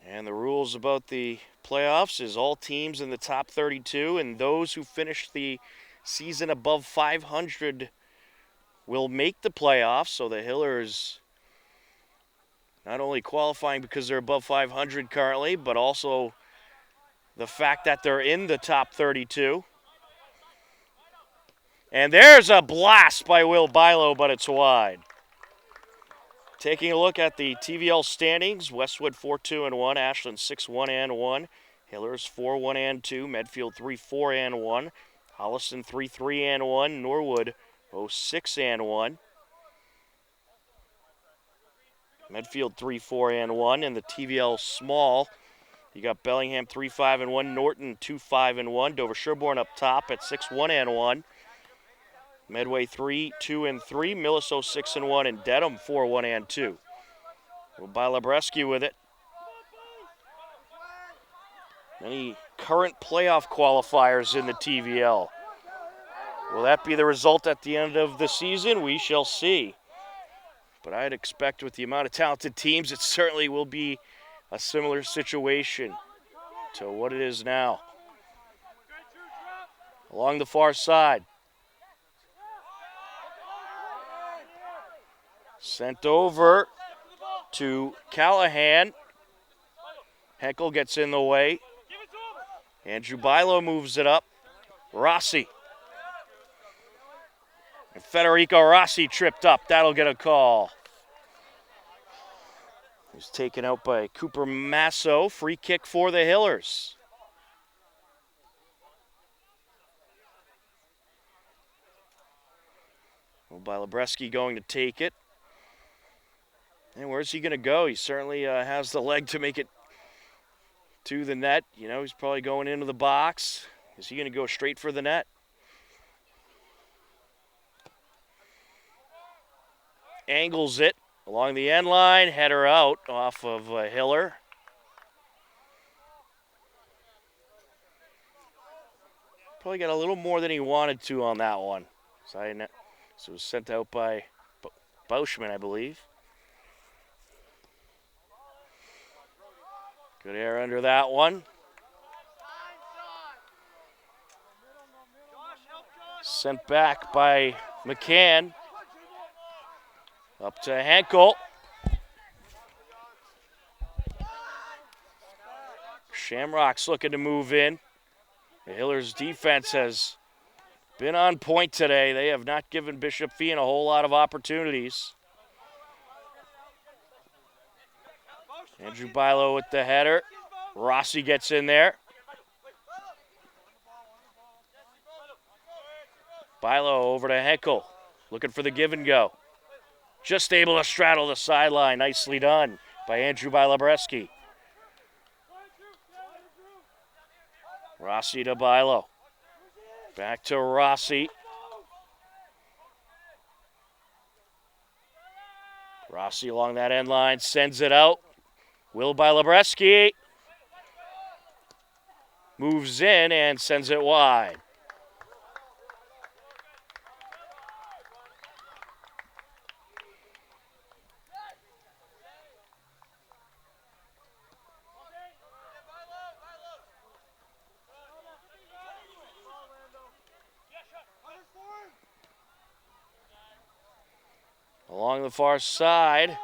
And the rules about the playoffs is all teams in the top 32, and those who finish the season above 500 will make the playoffs. So the Hillers not only qualifying because they're above 500 currently, but also the fact that they're in the top 32. And there's a blast by Will Bilo, but it's wide. Taking a look at the TVL standings, Westwood 4-2-1, Ashland 6-1-1, Hillers 4-1-2, Medfield 3-4-1, Holliston 3-3-1, Norwood 6-1. Medfield 3-4-1 in the TVL small. You got Bellingham 3-5-1, Norton 2-5-1, Dover Sherborne up top at 6-1-1. Medway 3-2-3, Millisau 6-1, and Dedham 4-1-2. By Labreski with it. Any current playoff qualifiers in the TVL? Will that be the result at the end of the season? We shall see. But I'd expect with the amount of talented teams, it certainly will be a similar situation to what it is now. Along the far side. Sent over to Callahan. Henkel gets in the way. Andrew Bilo moves it up. Rossi. And Federico Rossi tripped up. That'll get a call. He's taken out by Cooper Masso. Free kick for the Hillers. Well, by Labreski going to take it. And where's he going to go? He certainly has the leg to make it to the net. You know, he's probably going into the box. Is he going to go straight for the net? Angles it along the end line. Header out off of Hiller. Probably got a little more than he wanted to on that one. So it was sent out by Bauschman, I believe. Good air under that one. Sent back by McCann. Up to Henkel. Shamrock's looking to move in. The Hillers' defense has been on point today. They have not given Bishop Feehan a whole lot of opportunities. Andrew Bilo with the header. Rossi gets in there. Bilo over to Henkel. Looking for the give and go. Just able to straddle the sideline. Nicely done by Andrew Labreski. Rossi to Bilo. Back to Rossi. Rossi along that end line. Sends it out. Will by Labreski. Moves in and sends it wide. Along the far side.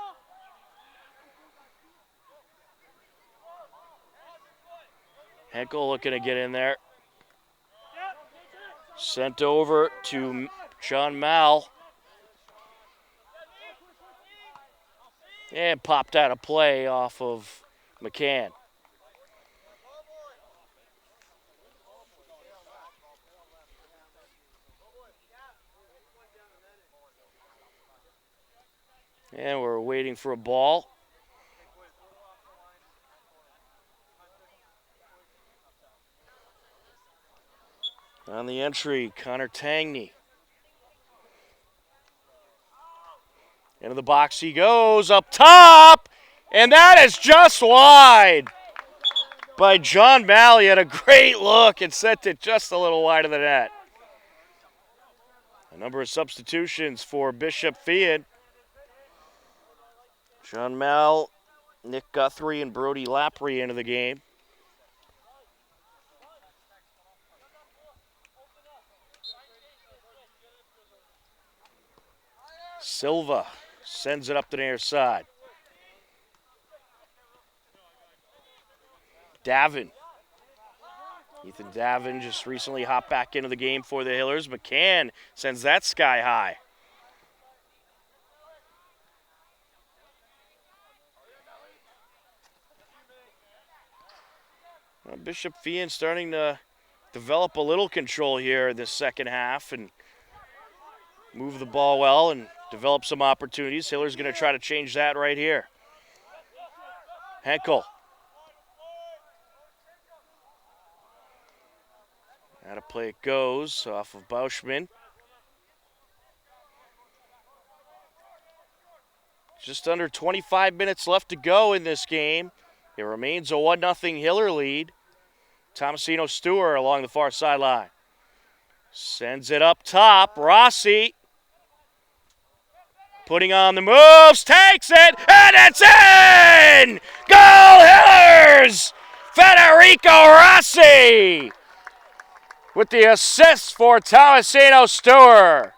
Henkel looking to get in there. Sent over to John Mal. And popped out of play off of McCann. And we're waiting for a ball. On the entry, Connor Tangney. Into the box he goes, up top, and that is just wide by John Mal. He had a great look and sent it just a little wide of the net. A number of substitutions for Bishop Feehan. John Mal, Nick Guthrie, and Brody Lapry into the game. Silva sends it up the near side. Davin. Ethan Davin just recently hopped back into the game for the Hillers. McCann sends that sky high. Bishop Feehan starting to develop a little control here in this second half and move the ball well and develop some opportunities. Hiller's going to try to change that right here. Henkel. Out of play it goes off of Bauschman. Just under 25 minutes left to go in this game. It remains a 1-0 Hiller lead. Tomasino Stewart along the far sideline. Sends it up top. Rossi putting on the moves, takes it, and it's in! Goal Hillers! Federico Rossi with the assist for Tomasino Stewart.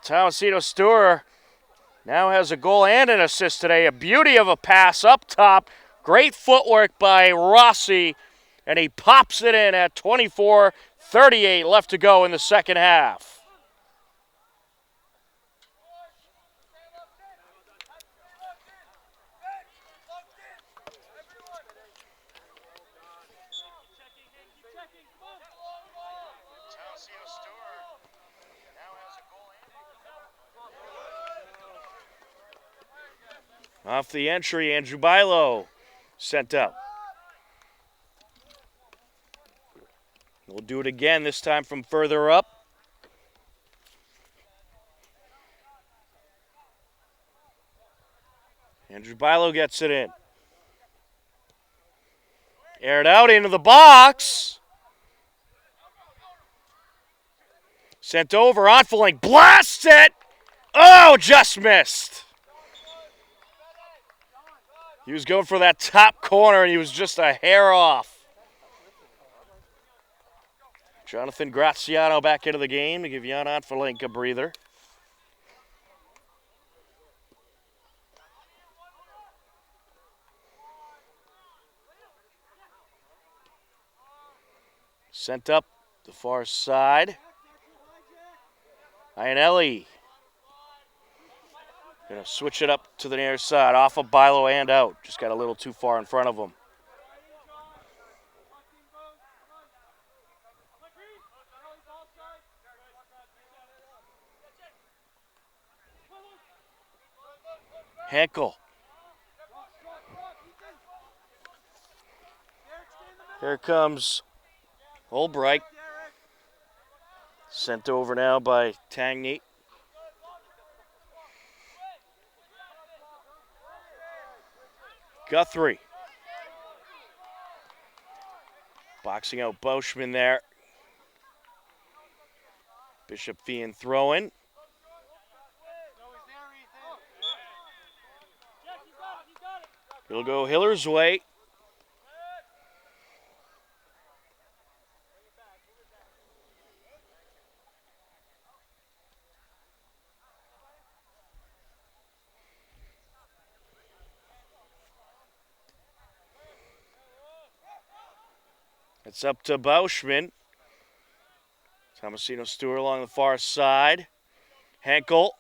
Tomasino Stewart now has a goal and an assist today. A beauty of a pass up top. Great footwork by Rossi, and he pops it in at 24:38 left to go in the second half. Off the entry, Andrew Bilo sent out. We'll do it again, this time from further up. Andrew Bilo gets it in. Aired out into the box. Sent over, on flank, blasts it! Oh, just missed. He was going for that top corner, and he was just a hair off. Jonathan Graziano back into the game to give Jan Onfalenk a breather. Sent up the far side. Iannelli going to switch it up to the near side, off of Bilo and out. Just got a little too far in front of him. Henkel. Here comes Holbright. Sent over now by Tangney. Guthrie. Boxing out Bauschman there. Bishop Feehan throwing. It'll go Hiller's way. It's up to Bauschman. Tomasino Stewart along the far side. Henkel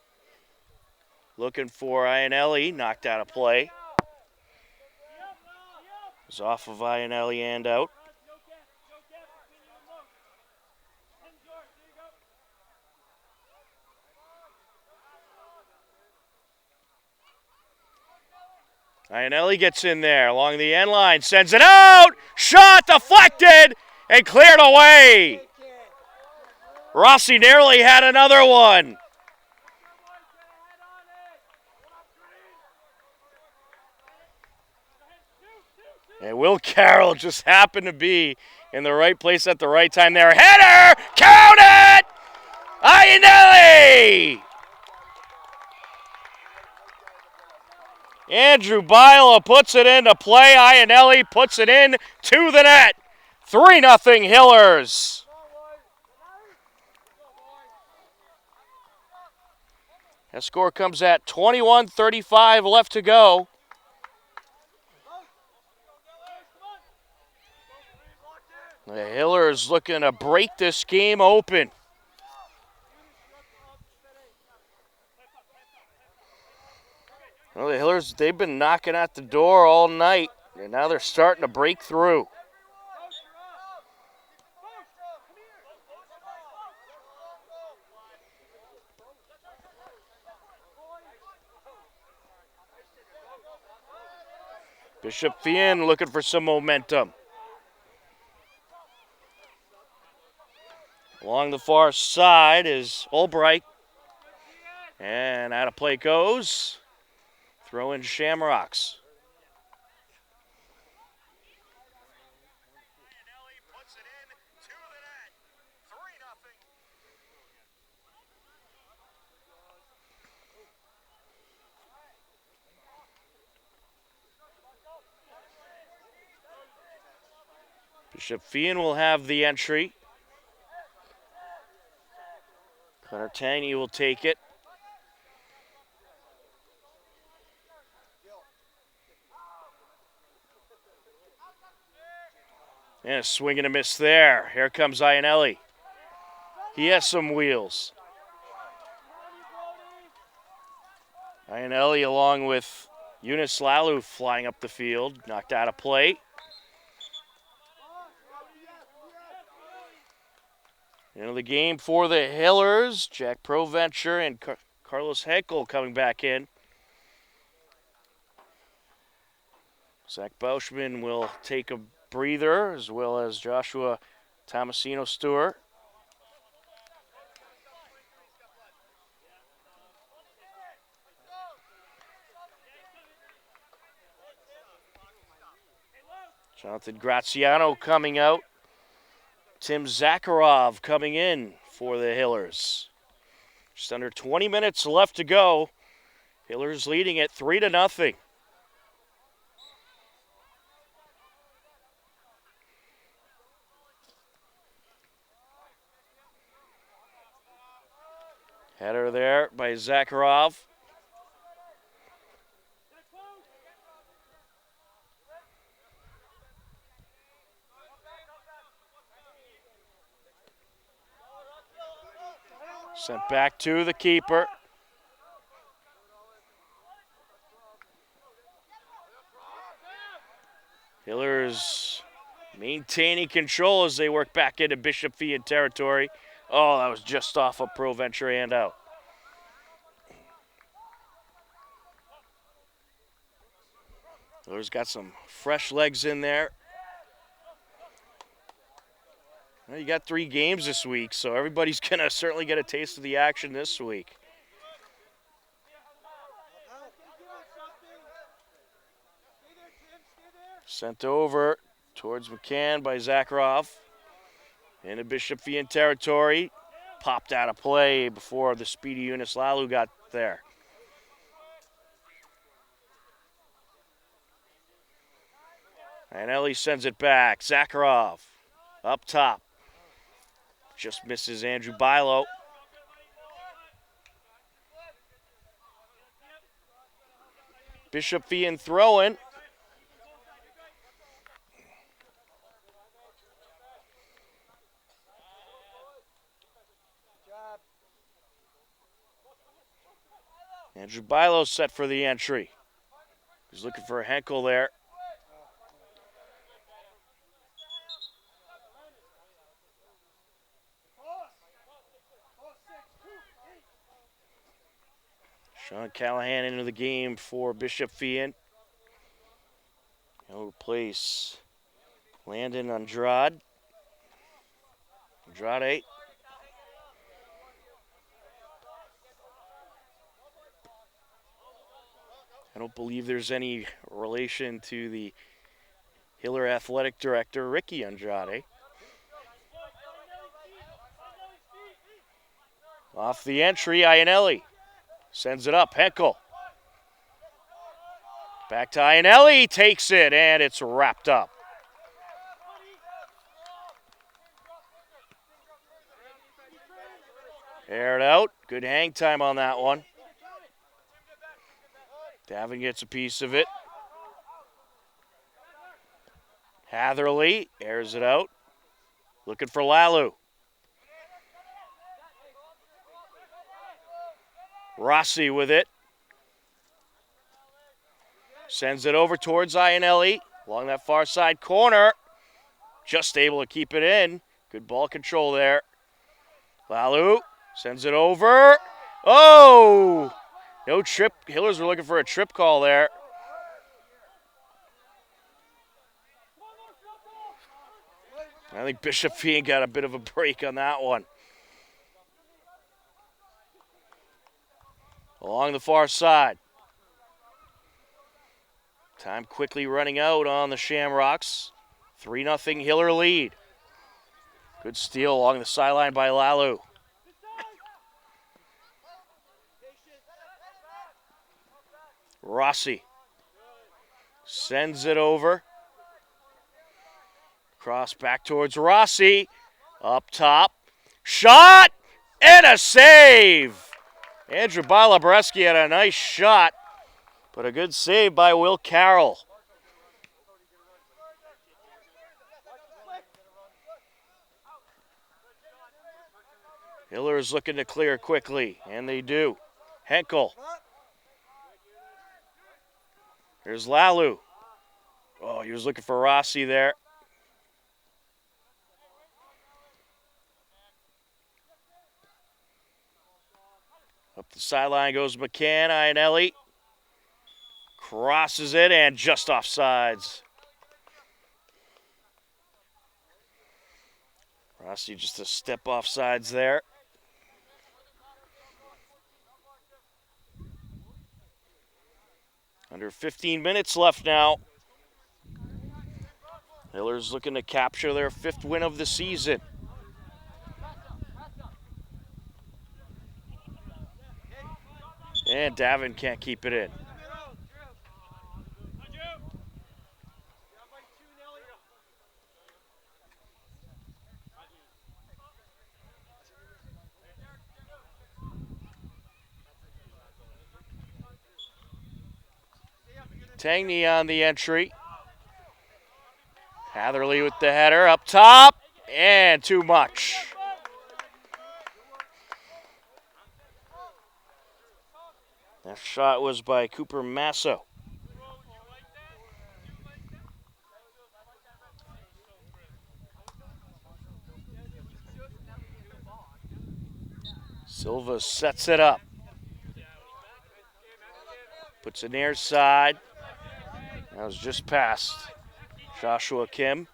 looking for Iannelli, knocked out of play. It's off of Iannelli and out. Iannelli gets in there along the end line, sends it out, shot deflected and cleared away. Rossi nearly had another one. And Will Carroll just happened to be in the right place at the right time there. Header! Count it! Iannelli! Andrew Bilo puts it into play. Iannelli puts it in to the net. 3-0 Hillers. That score comes at 21:35 left to go. The Hillers looking to break this game open. Well, the Hillers, they've been knocking at the door all night, and now they're starting to break through. Bishop Feehan looking for some momentum. Along the far side is Albright. And out of play goes. Throw in Shamrocks. Bishop Feehan will have the entry. Connor Tangy will take it. And a swing and a miss there. Here comes Iannelli. He has some wheels. Iannelli along with Eunice Lalu flying up the field. Knocked out of play. Into the game for the Hillers. Jack Proventure and Carlos Henkel coming back in. Zach Bauschman will take a breather, as well as Joshua Tomasino Stewart. Jonathan Graziano coming out. Tim Zakharov coming in for the Hillers. Just under 20 minutes left to go. Hillers leading it 3-0. Header there by Zakharov. Sent back to the keeper. Hillers maintaining control as they work back into Bishop Feehan territory. Oh, that was just off of Proventure and out. Hillers got some fresh legs in there. Well, you got 3 games this week, so everybody's going to certainly get a taste of the action this week. Sent over towards McCann by Zakharov. Into Bishop Feehan territory. Popped out of play before the speedy Eunice Lalu got there. And Ellie sends it back. Zakharov up top. Just misses Andrew Bilo. Bishop Feehan throwing. Andrew Bilo set for the entry. He's looking for a Henkel there. Sean Callahan into the game for Bishop Feehan. He'll replace Landon Andrade. Andrade. I don't believe there's any relation to the Hiller athletic director, Ricky Andrade. Off the entry, Iannelli sends it up. Henkel. Back to Iannelli, takes it, and it's wrapped up. Aired out. Good hang time on that one. Davin gets a piece of it. Hatherley airs it out. Looking for Lalu. Rossi with it. Sends it over towards Iannelli. Along that far side corner. Just able to keep it in. Good ball control there. Lalu sends it over. Oh! No trip. Hillers were looking for a trip call there. I think Bishop Feehan got a bit of a break on that one. along the far side. Time quickly running out on the Shamrocks. 3-0 Hiller lead. Good steal along the sideline by Lalu. Rossi sends it over. Cross back towards Rossi. Up top. Shot and a save. Andrew Balabreski had a nice shot, but a good save by Will Carroll. Hiller is looking to clear quickly, and they do. Henkel. Here's Lalu. Oh, he was looking for Rossi there. Up the sideline goes McCann. Ionelli crosses it and just offsides. Rossi just a step offsides there. Under 15 minutes left now. Hiller's looking to capture their 5th win of the season. And Davin can't keep it in. Tangney on the entry. Hatherley with the header up top, and too much. That shot was by Cooper Masso. Silva sets it up. Puts it near side. That was just past Joshua Kim.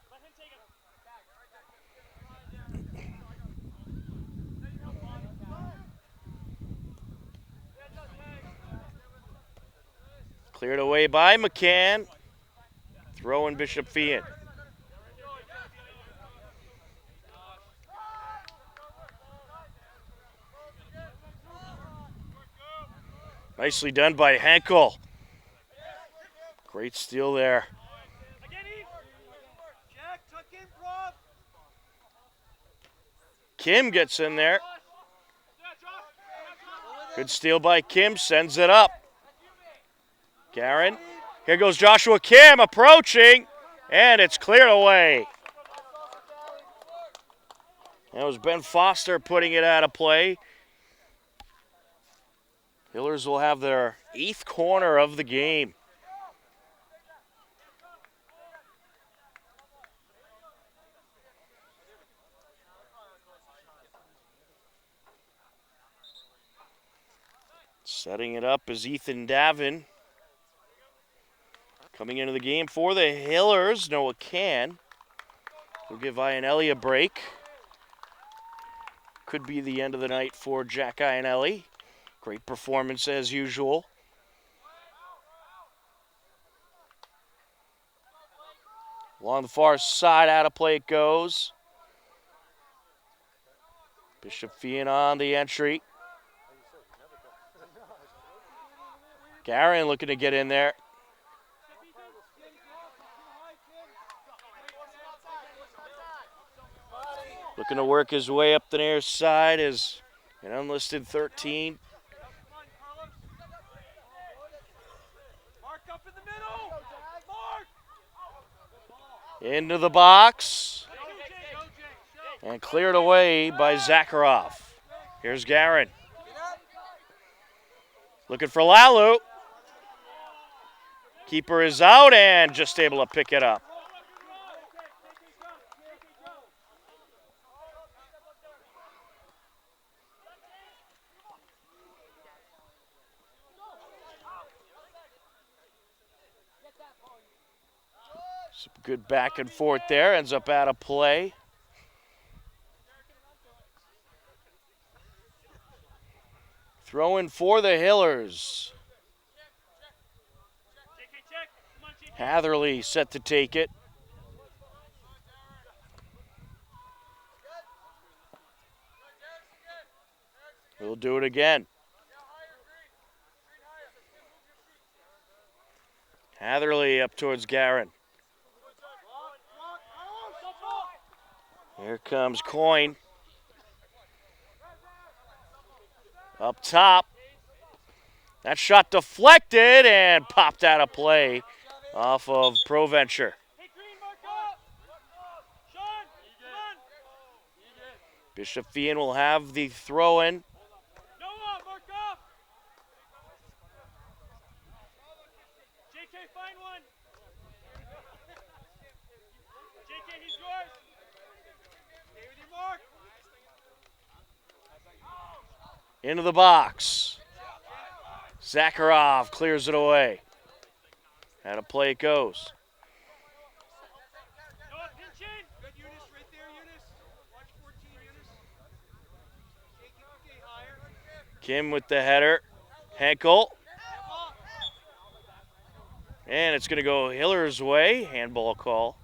Cleared away by McCann. Throw in Bishop Feehan. Nicely done by Henkel. Great steal there. Kim gets in there. Good steal by Kim, sends it up. Garin. Here goes Joshua Kim approaching, and it's cleared away. That was Ben Foster putting it out of play. Hillers will have their 8th corner of the game. Setting it up is Ethan Davin. Coming into the game for the Hillers, Noah Can. We'll give Ionelli a break. Could be the end of the night for Jack Ionelli. Great performance as usual. Along the far side, out of play it goes. Bishop Feehan on the entry. Garin looking to get in there. Looking to work his way up the near side is an unlisted 13. Into the box. And cleared away by Zakharov. Here's Garin. Looking for Lalu. Keeper is out and just able to pick it up. Some good back and forth there. Ends up out of play. Throwing for the Hillers. Hatherley set to take it. He'll do it again. Hatherley up towards Garin. Here comes Coyne. Up top. That shot deflected and popped out of play off of ProVenture. Bishop Feehan will have the throw-in. Into the box. Zakharov clears it away. How a play it goes. Kim with the header. Henkel. And it's going to go Hiller's way. Handball call.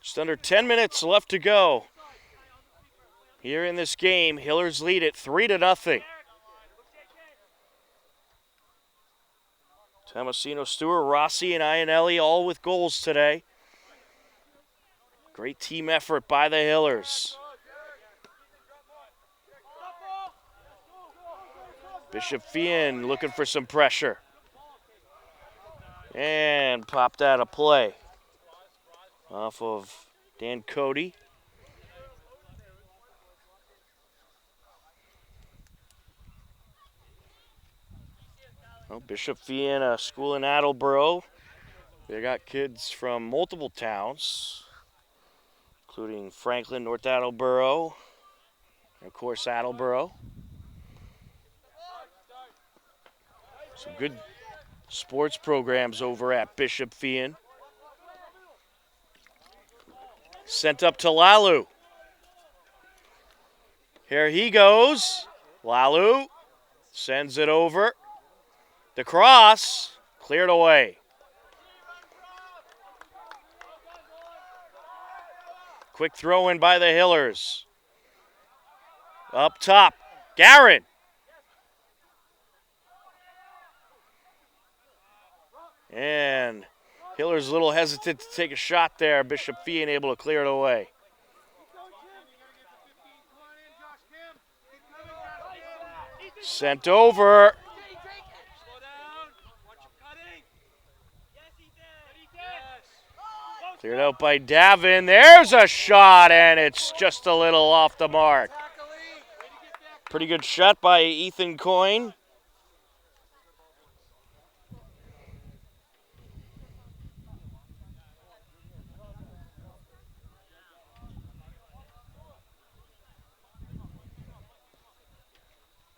Just under 10 minutes left to go. Here in this game, Hillers lead it 3-0. Tomasino, Stewart, Rossi, and Iannelli all with goals today. Great team effort by the Hillers. Bishop Feehan looking for some pressure. And popped out of play. Off of Dan Cody. Well, Bishop Feehan, a school in Attleboro. They got kids from multiple towns, including Franklin, North Attleboro, and of course Attleboro. Some good sports programs over at Bishop Feehan. Sent up to Lalu. Here he goes. Lalu sends it over. The cross cleared away. Quick throw in by the Hillers. Up top, Garin. And Hillers a little hesitant to take a shot there. Bishop Feehan able to clear it away. Sent over. Cleared out by Davin. There's a shot, and it's just a little off the mark. Pretty good shot by Ethan Coyne.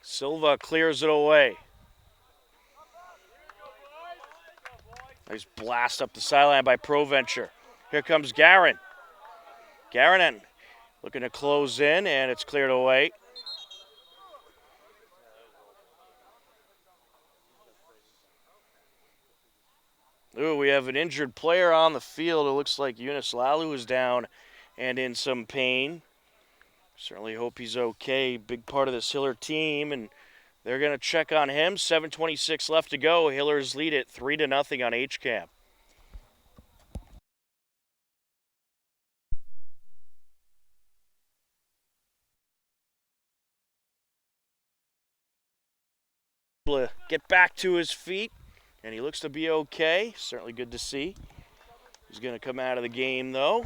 Silva clears it away. Nice blast up the sideline by ProVenture. Here comes Garin. Garin looking to close in, and it's cleared away. Ooh, we have an injured player on the field. It looks like Eunice Lalu is down and in some pain. Certainly hope he's okay. Big part of this Hiller team, and they're going to check on him. 7:26 left to go. Hillers lead it 3-0 on H-Camp. To get back to his feet, and he looks to be okay. Certainly good to see. He's going to come out of the game, though.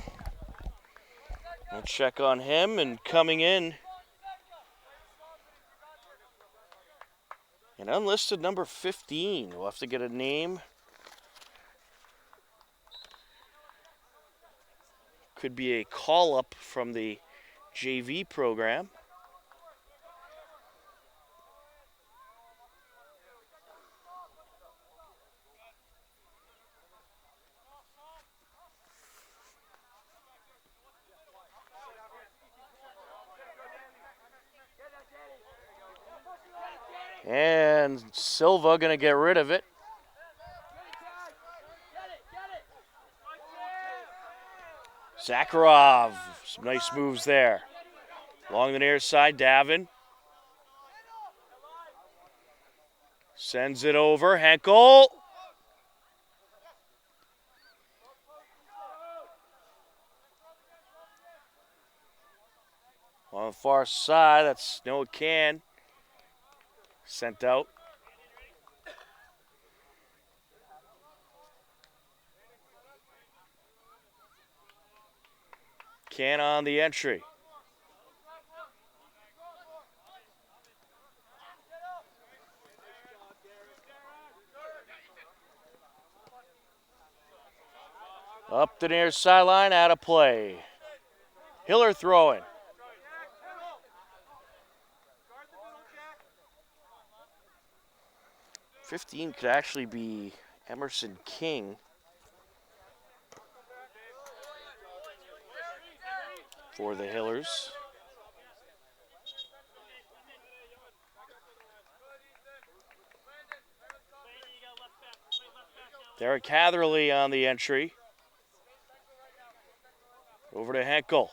We'll check on him, and coming in, an unlisted number 15. We'll have to get a name. Could be a call-up from the JV program. And Silva going to get rid of it. Zakharov, some nice moves there. Along the near side, Davin. Sends it over, Henkel. On the far side, that's Noah Can. Sent out. Can on the entry. Up the near sideline, out of play. Hiller throwing. $15 could actually be Emerson King for the Hillers. Derek Hatherley on the entry. Over to Henkel.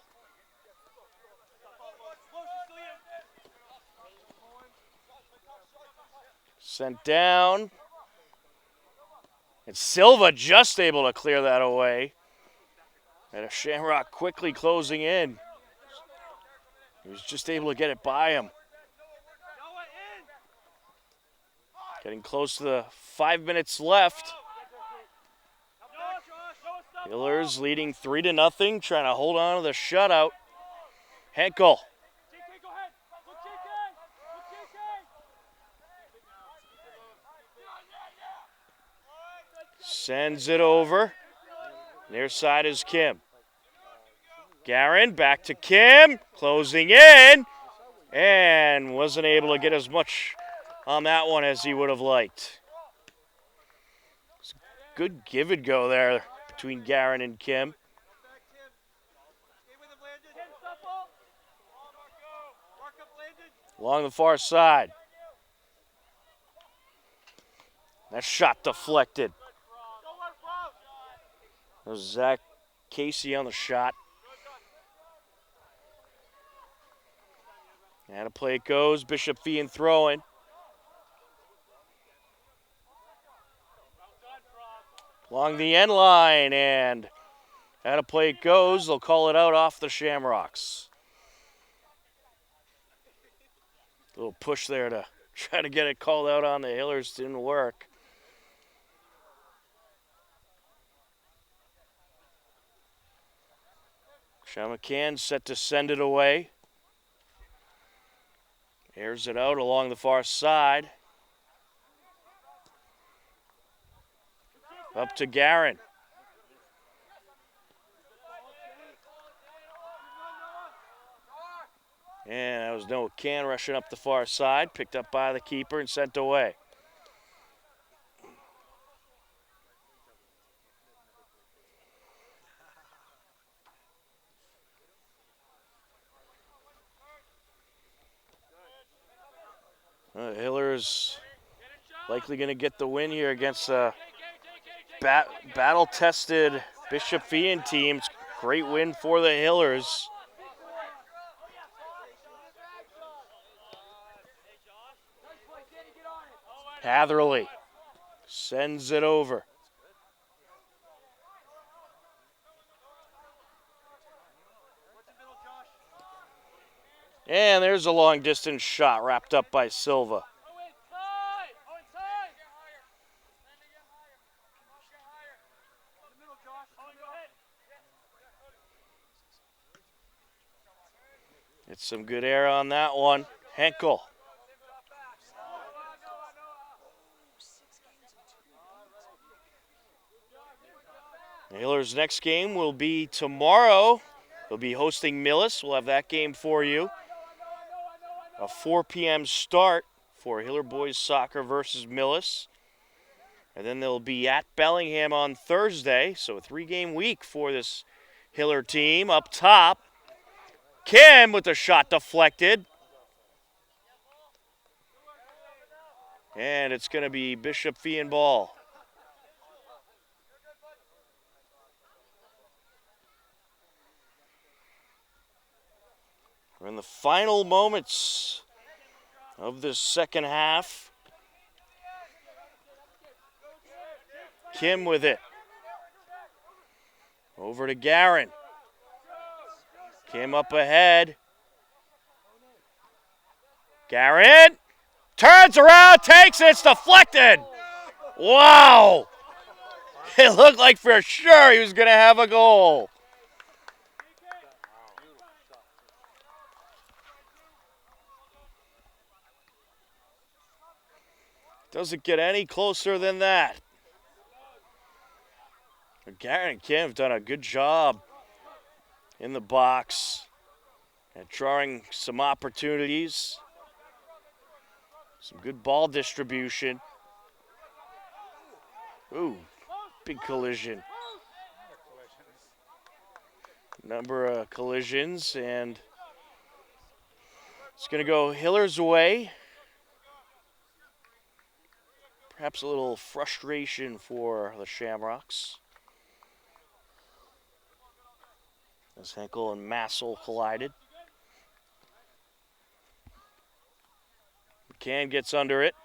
Sent down. And Silva just able to clear that away. And a Shamrock quickly closing in. He was just able to get it by him. Getting close to the 5 minutes left. Hillers leading 3-0, trying to hold on to the shutout. Henkel. Sends it over. Near side is Kim. Garin back to Kim. Closing in. And wasn't able to get as much on that one as he would have liked. Good give and go there between Garin and Kim. Along the far side. That shot deflected. That was Zach Casey on the shot. And a play it goes. Bishop Feehan throwing. Along the end line, and out of play it goes. They'll call it out off the Shamrocks. A little push there to try to get it called out on the Hillers. Didn't work. Sean McCann set to send it away. Airs it out along the far side. Up to Garin. And that was Noah Can rushing up the far side. Picked up by the keeper and sent away. Hillers likely going to get the win here against a battle-tested Bishop Feehan team. Great win for the Hillers. Hatherley sends it over. And there's a long-distance shot wrapped up by Silva. It's some good air on that one. Henkel. The Hillers' next game will be tomorrow. They'll be hosting Millis. We'll have that game for you. A 4 p.m. start for Hiller Boys Soccer versus Millis. And then they'll be at Bellingham on Thursday. So a 3-game week for this Hiller team. Up top, Kim with the shot deflected. And it's going to be Bishop Feehan ball. We're in the final moments of this second half. Kim with it. Over to Garin. Kim up ahead. Garin turns around, takes it, it's deflected. Wow. It looked like for sure he was going to have a goal. Doesn't get any closer than that. Garin and Kim have done a good job in the box at drawing some opportunities. Some good ball distribution. Ooh, big collision. Number of collisions, and it's going to go Hiller's way. Perhaps a little frustration for the Shamrocks, as Henkel and Massel collided. McCann gets under it.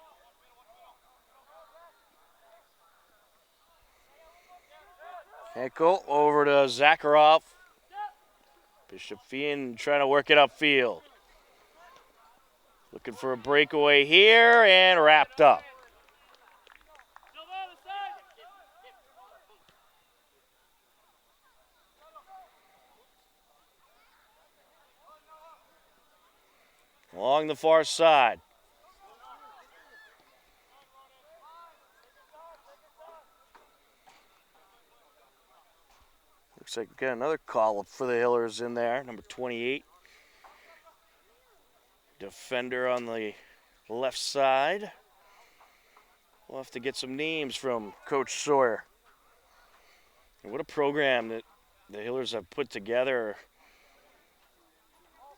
Henkel over to Zakharov. Bishop Feehan trying to work it upfield. Looking for a breakaway here and wrapped up. Along the far side. Looks like we got another call-up for the Hillers in there, number 28. Defender on the left side. We'll have to get some names from Coach Sawyer. And what a program that the Hillers have put together.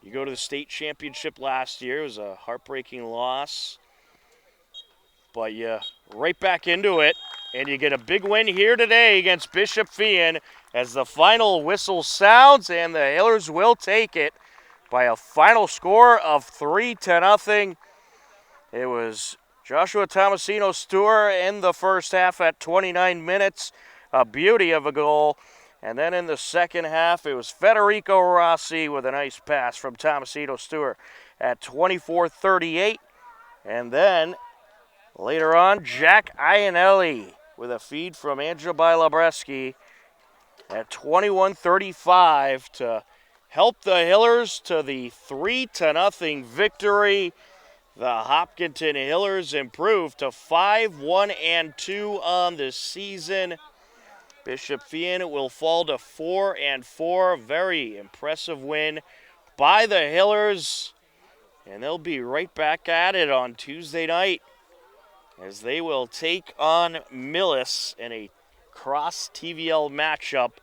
You go to the state championship last year. It was a heartbreaking loss. But you right back into it. And you get a big win here today against Bishop Feehan as the final whistle sounds, and the Hillers will take it by a final score of 3-0. It was Joshua Tomasino Stewart in the first half at 29 minutes. A beauty of a goal. And then in the second half, it was Federico Rossi with a nice pass from Tomasino Stewart at 24:38. And then later on, Jack Iannelli with a feed from Angelo Labreski at 21:35 to help the Hillers to the 3-0 victory. The Hopkinton Hillers improved to 5-1-2 on the season. Bishop Feehan will fall to 4-4. Very impressive win by the Hillers. And they'll be right back at it on Tuesday night as they will take on Millis in a cross TVL matchup.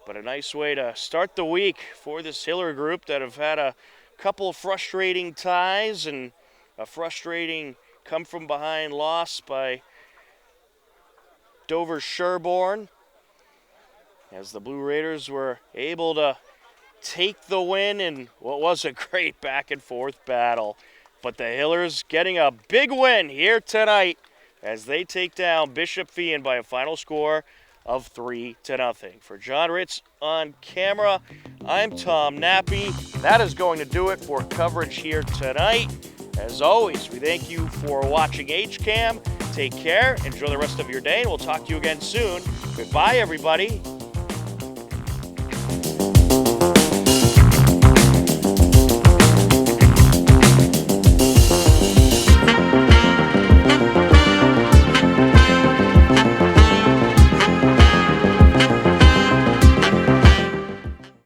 But a nice way to start the week for this Hiller group that have had a couple of frustrating ties and a frustrating come-from-behind loss by Dover Sherborne, as the Blue Raiders were able to take the win in what was a great back-and-forth battle. But the Hillers getting a big win here tonight as they take down Bishop Feehan by a final score of 3-0. For John Ritz on camera, I'm Tom Nappy. That is going to do it for coverage here tonight. As always, we thank you for watching HCAM. Take care, enjoy the rest of your day, and we'll talk to you again soon. Goodbye, everybody.